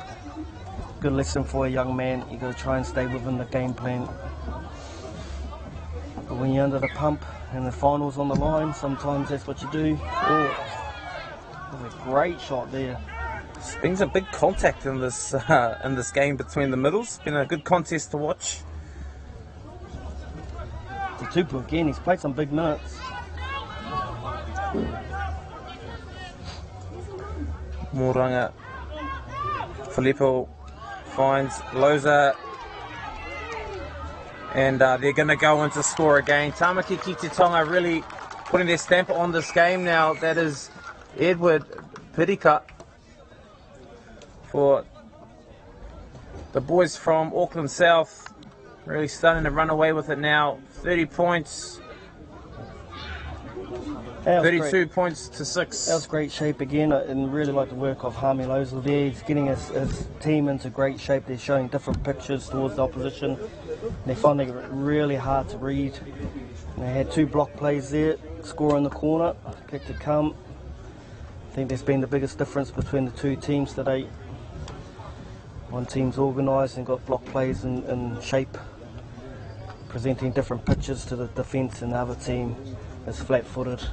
Good lesson for a young man. You got to try and stay within the game plan. But when you're under the pump and the final's on the line, sometimes that's what you do. Oh, that was a great shot there. It's been some big contact in this game between the middles. Been a good contest to watch. The Tupu again, he's played some big minutes. Moranga. Filippo finds Loza. And they're going to go in to score again. Tāmaki Ki Tonga really putting their stamp on this game now. That is Edward Pirika for the boys from Auckland South. Really starting to run away with it now. 30 points. 32 great. points to 6. That was great shape again, and really like the work of Hami Loza there. He's getting his team into great shape. They're showing different pictures towards the opposition. They're finding it really hard to read. And they had 2 block plays there, score in the corner, kick to come. I think that's been the biggest difference between the 2 teams today. One team's organised and got block plays in shape, presenting different pictures to the defence, and the other team is flat-footed.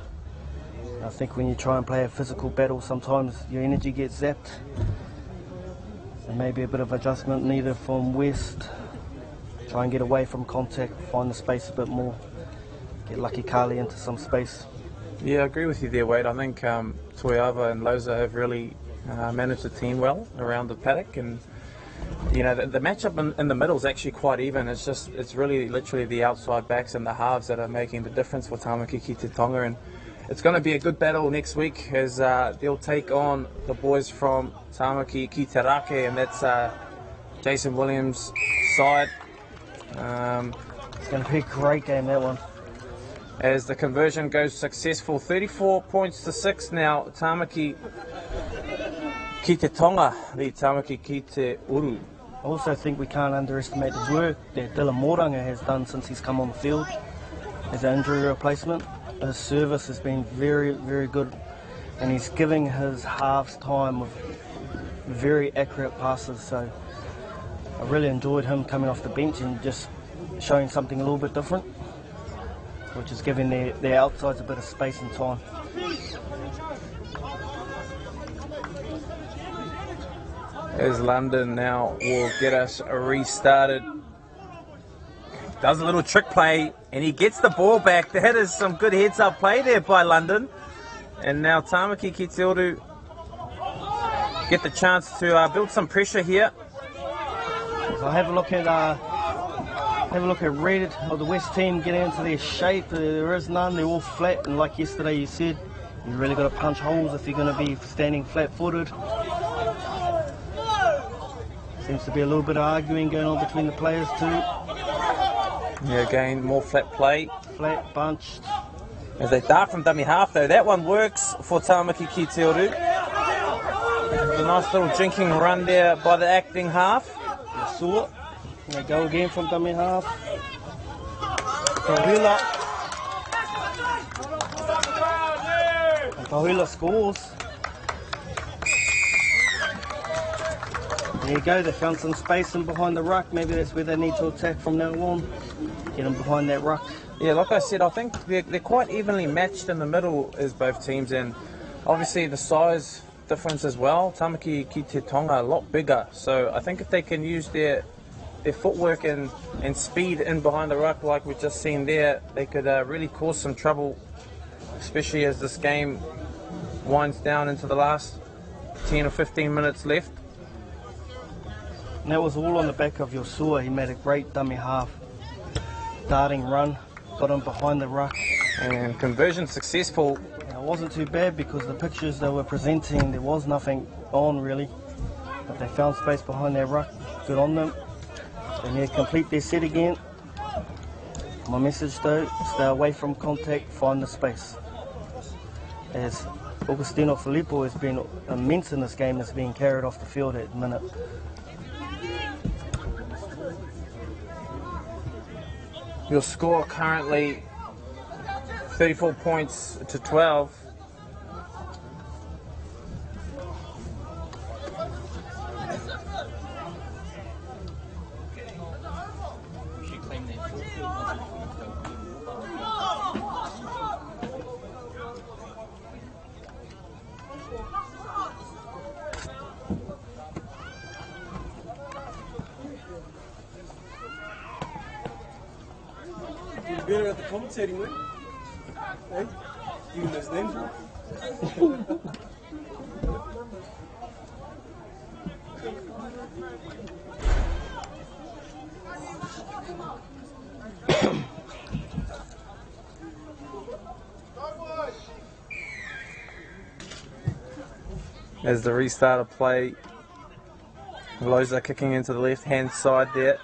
I think when you try and play a physical battle, sometimes your energy gets zapped. So maybe a bit of adjustment needed from West. Try and get away from contact, find the space a bit more. Get Lucky Carly into some space. Yeah, I agree with you there, Wade. I think Toiava and Loza have really managed the team well around the paddock, and you know the matchup in the middle is actually quite even. It's really literally the outside backs and the halves that are making the difference for Tāmaki Ki Tonga, and it's going to be a good battle next week as they'll take on the boys from Tamaki Ki Uru, and that's Jason Williams' side. It's going to be a great game, that one. As the conversion goes successful, 34 points to 6 now. Tāmaki Ki Tonga, the Tamaki Ki Uru. I also think we can't underestimate the work that Dylan Moranga has done since he's come on the field as an injury replacement. His service has been very, very good, and he's giving his halves time with very accurate passes. So I really enjoyed him coming off the bench and just showing something a little bit different, which is giving their outsides a bit of space and time. As London now will get us restarted. Does a little trick play and he gets the ball back. That is some good heads up play there by London. And now Tamaki Ki Uru get the chance to build some pressure here. So have a look at Red or the West team getting into their shape. There is none. They're all flat, and like yesterday you said, you really got to punch holes if you're going to be standing flat-footed. Seems to be a little bit of arguing going on between the players too. Yeah, again, more flat play. Flat, bunched. As they dart from dummy half though, that one works for Tāmaki Ki Uru. A nice little drinking run there by the acting half. You saw it. And they go again from dummy half. Kahula. And Kahula scores. There you go, they found some space in behind the ruck. Maybe that's where they need to attack from now on. Get them behind that ruck. Yeah, like I said, I think they're quite evenly matched in the middle as both teams, and obviously the size difference as well. Tāmaki Ki Tonga a lot bigger, so I think if they can use their footwork and speed in behind the ruck like we've just seen there, they could really cause some trouble, especially as this game winds down into the last 10 or 15 minutes left. And that was all on the back of Yosua. He made a great dummy half darting run, got him behind the ruck. And conversion successful. It wasn't too bad because the pictures they were presenting, there was nothing on really. But they found space behind their ruck, good on them. They need to complete their set again. My message though, stay away from contact, find the space. As Augustino Filippo has been immense in this game, is being carried off the field at the minute. Your score currently 34 points to 12. Better at the commentating, man. Hey, you can listen in. As the restart of play, Loza kicking into the left hand side there.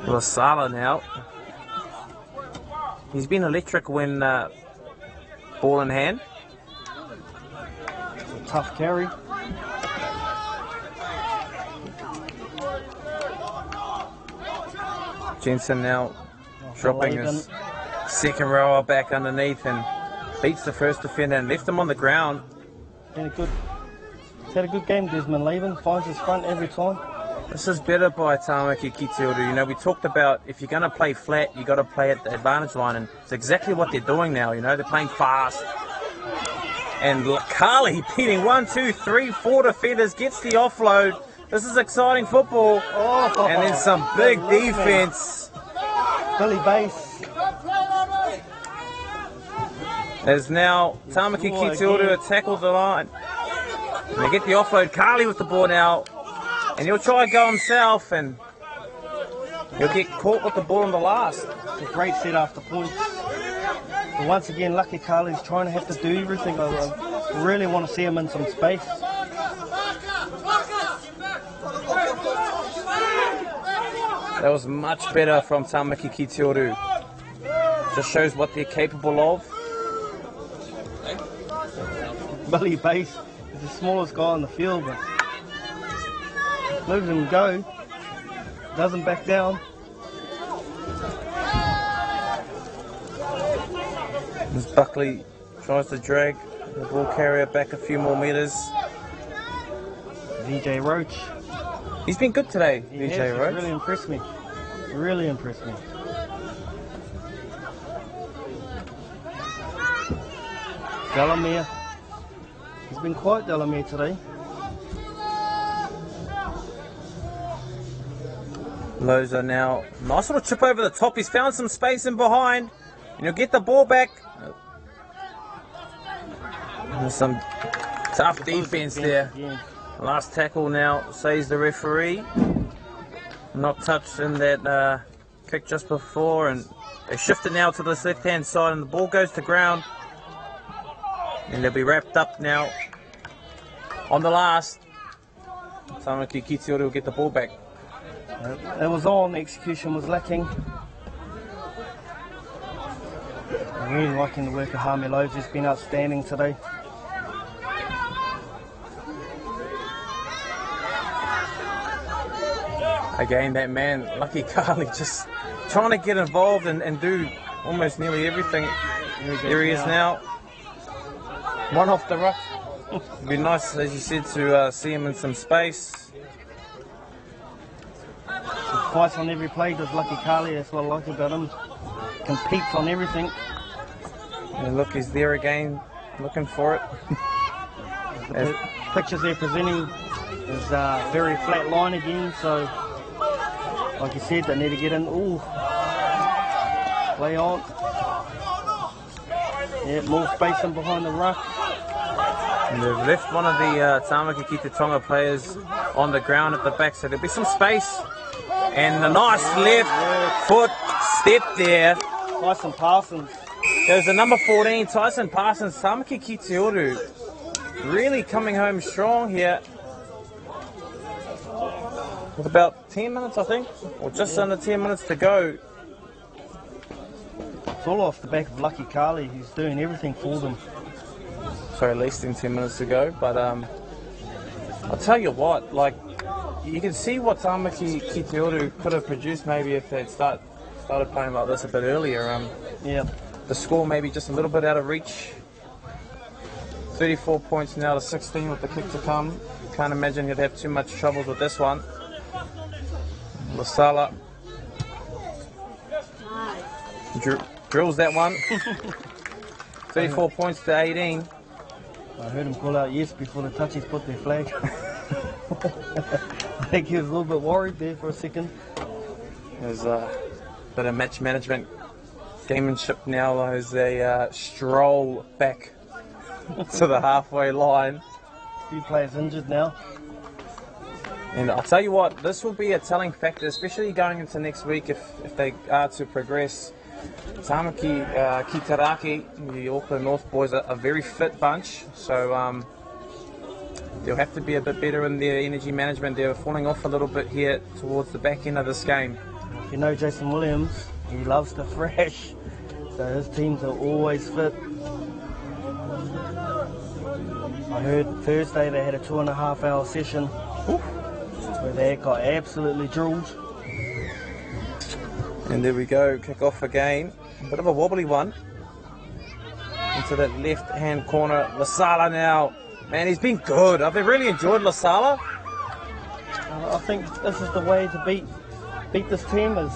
Lasala now. He's been electric when ball in hand. A tough carry. Jensen now dropping his second rower back underneath and beats the first defender and left him on the ground. He's had a good game, Desmond Laban. Finds his front every time. This is better by Tāmaki Ki Uru. You know, we talked about if you're going to play flat, you got to play at the advantage line, and it's exactly what they're doing now. You know, they're playing fast. And Kali beating 1, 2, 3, 4 defenders, gets the offload. This is exciting football. And then some big defense. Billy Base. As now Tamaki Ki Uru tackles the line. And they get the offload. Kali with the ball now. And he'll try and go himself, and he'll get caught with the ball in the last. A great set after points. But once again, Lucky Kali's trying to have to do everything. I really want to see him in some space. That was much better from Tamaki Ki Uru. Just shows what they're capable of. Billy Base is the smallest guy on the field, but moves him go, doesn't back down. As Buckley tries to drag the ball carrier back a few more metres. VJ Roach. He's been good today, VJ Roach. Really impressed me. Really impressed me. Delamere He's been quiet, Delamere, today. Loza now, nice little chip over the top. He's found some space in behind, and he'll get the ball back. There's some tough defense there. Last tackle now, says the referee. Not touched in that kick just before, and they shift it now to the left-hand side, and the ball goes to ground. And they'll be wrapped up now on the last. Tamaki Ki Uru will get the ball back. It was on, the execution was lacking. I'm really liking the work of Hami Loads, he's been outstanding today. Again, that man, Lucky Carly, just trying to get involved and do almost nearly everything. There he is now. One off the ruck. It'd be nice, as you said, to see him in some space. He fights on every play, does Lucky Carly, that's what I like about him. Competes on everything. And look, he's there again, looking for it. The pictures they're presenting is very flat line again, so like you said, they need to get in. Ooh, play on. Yeah, more space in behind the ruck. And they've left one of the Tāmaki Ki Tonga players on the ground at the back, so there'll be some space. And a nice left foot step there. Tyson Parsons. There's the number 14, Tyson Parsons, Tamaki Ki Uru. Really coming home strong here. With about 10 minutes, I think, or just under 10 minutes to go. It's all off the back of Lucky Carly. He's doing everything for them. Sorry, less than 10 minutes to go. But I'll tell you what, like, you can see what Tamaki Ki Uru could have produced maybe if they'd started playing like this a bit earlier. Yeah. The score maybe just a little bit out of reach. 34 points now to 16 with the kick to come. Can't imagine you'd have too much troubles with this one. Lasala drills that one. 34 points to 18. I heard him call out yes before the touchies put their flag. I think he was a little bit worried there for a second. There's a bit of match management. Gamemanship now as they stroll back to the halfway line. A few players injured now. And I'll tell you what, this will be a telling factor, especially going into next week if they are to progress. Tāmaki Ki Uru, the Auckland North boys, are a very fit bunch, so they'll have to be a bit better in their energy management. They're falling off a little bit here towards the back end of this game. You know Jason Williams, he loves to thrash, so his teams are always fit. I heard Thursday they had a 2.5 hour session where they got absolutely drilled. And there we go, kick off again. A bit of a wobbly one. Into that left hand corner. Lasala now. Man, he's been good. I've really enjoyed Lasala. I think this is the way to beat this team is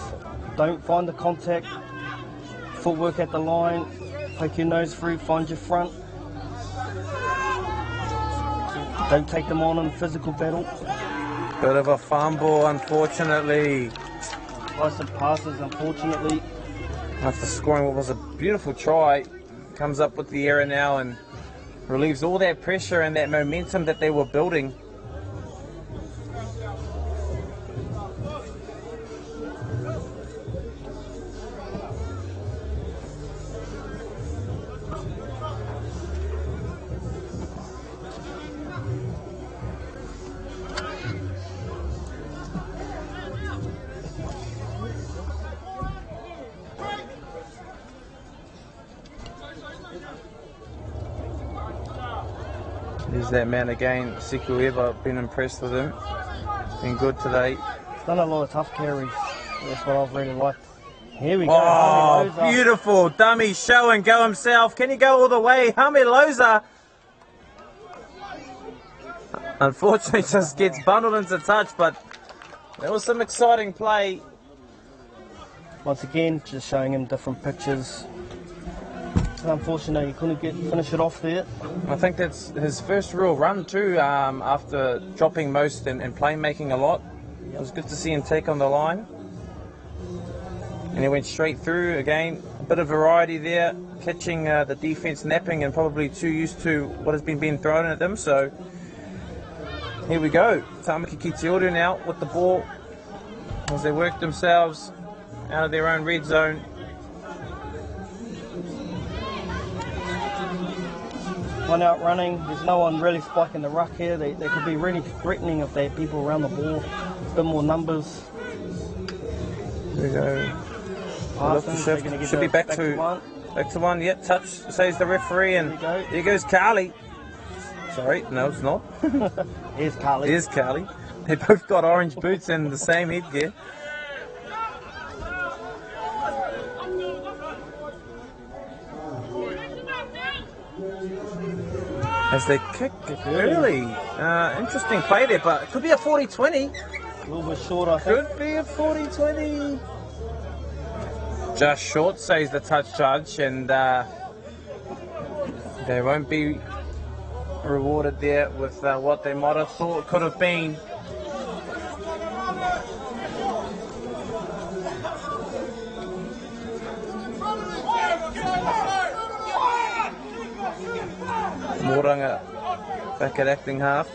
don't find the contact, footwork at the line, poke your nose through, find your front. Don't take them on in physical battle. Bit of a fumble, unfortunately. Tyson passes, unfortunately. After scoring what was a beautiful try, comes up with the error now and relieves all that pressure and that momentum that they were building. There's that man again, Sikueva. Been impressed with him. Been good today. He's done a lot of tough carries. That's what I've really liked. Here we go. Oh, beautiful. Dummy show and go himself. Can he go all the way? Hami Loza. Unfortunately, just gets bundled into touch, but there was some exciting play. Once again, just showing him different pictures. Unfortunately, he couldn't finish it off there. I think that's his first real run too, after dropping most and playmaking a lot. It was good to see him take on the line. And he went straight through again. A bit of variety there, catching the defence napping and probably too used to what has been being thrown at them. So here we go. Tamaki Ki Uru now with the ball as they work themselves out of their own red zone. One out running, there's no one really spiking the ruck here. They could be really threatening if they had people around the ball, a bit more numbers. There we go. Passing, should be back to one. Yep, touch says the referee, and there goes Carly. Sorry, no, it's not. Here's Carly. Here's Carly. They both got orange boots and the same headgear. As they kick early. Interesting play there, but it could be a 40-20. A little bit short, I think. Could be a 40-20. Just short, says the touch judge, and they won't be rewarded there with what they might have thought could have been. Moranga back at acting half.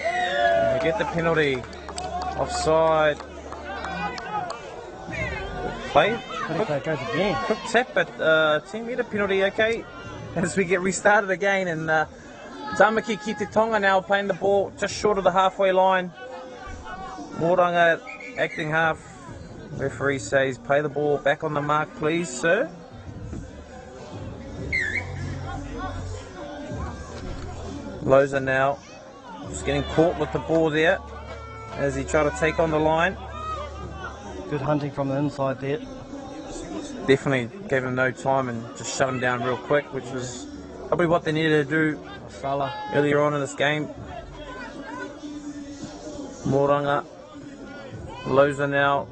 And they get the penalty. Offside. Play. Quick tap, but 10 metre penalty, okay. As we get restarted again, and Tāmaki Ki Tonga now playing the ball just short of the halfway line. Moranga acting half. Referee says play the ball back on the mark, please, sir. Loza now just getting caught with the ball there as he tried to take on the line. Good hunting from the inside there. Definitely gave him no time and just shut him down real quick, which was probably what they needed to do earlier on in this game. Moranga, Loza now,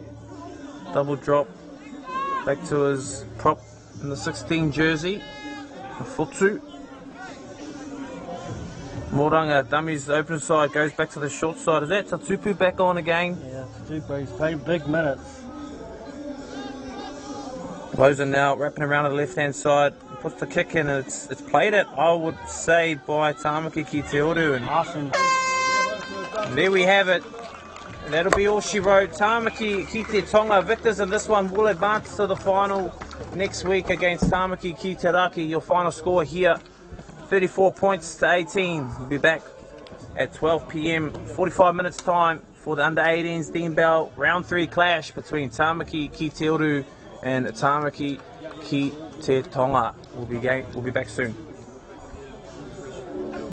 double drop, back to his prop in the 16 jersey, a Futu. Moranga dummies the open side, goes back to the short side. Is that Tatupu back on again? Yeah, Tatupu, he's played big minutes. Loza now wrapping around to the left hand side, puts the kick in, and it's played it, I would say, by Tamaki Ki Uru. And there we have it. That'll be all she wrote. Tāmaki Ki Tonga victors in this one will advance to the final next week against Tāmaki Ki Uru. Your final score here, 34 points to 18. We'll be back at 12 p.m, 45 minutes time for the under-18s Dean Bell round 3 clash between Tamaki Ki Uru and Tāmaki Ki Tonga. We'll be back soon.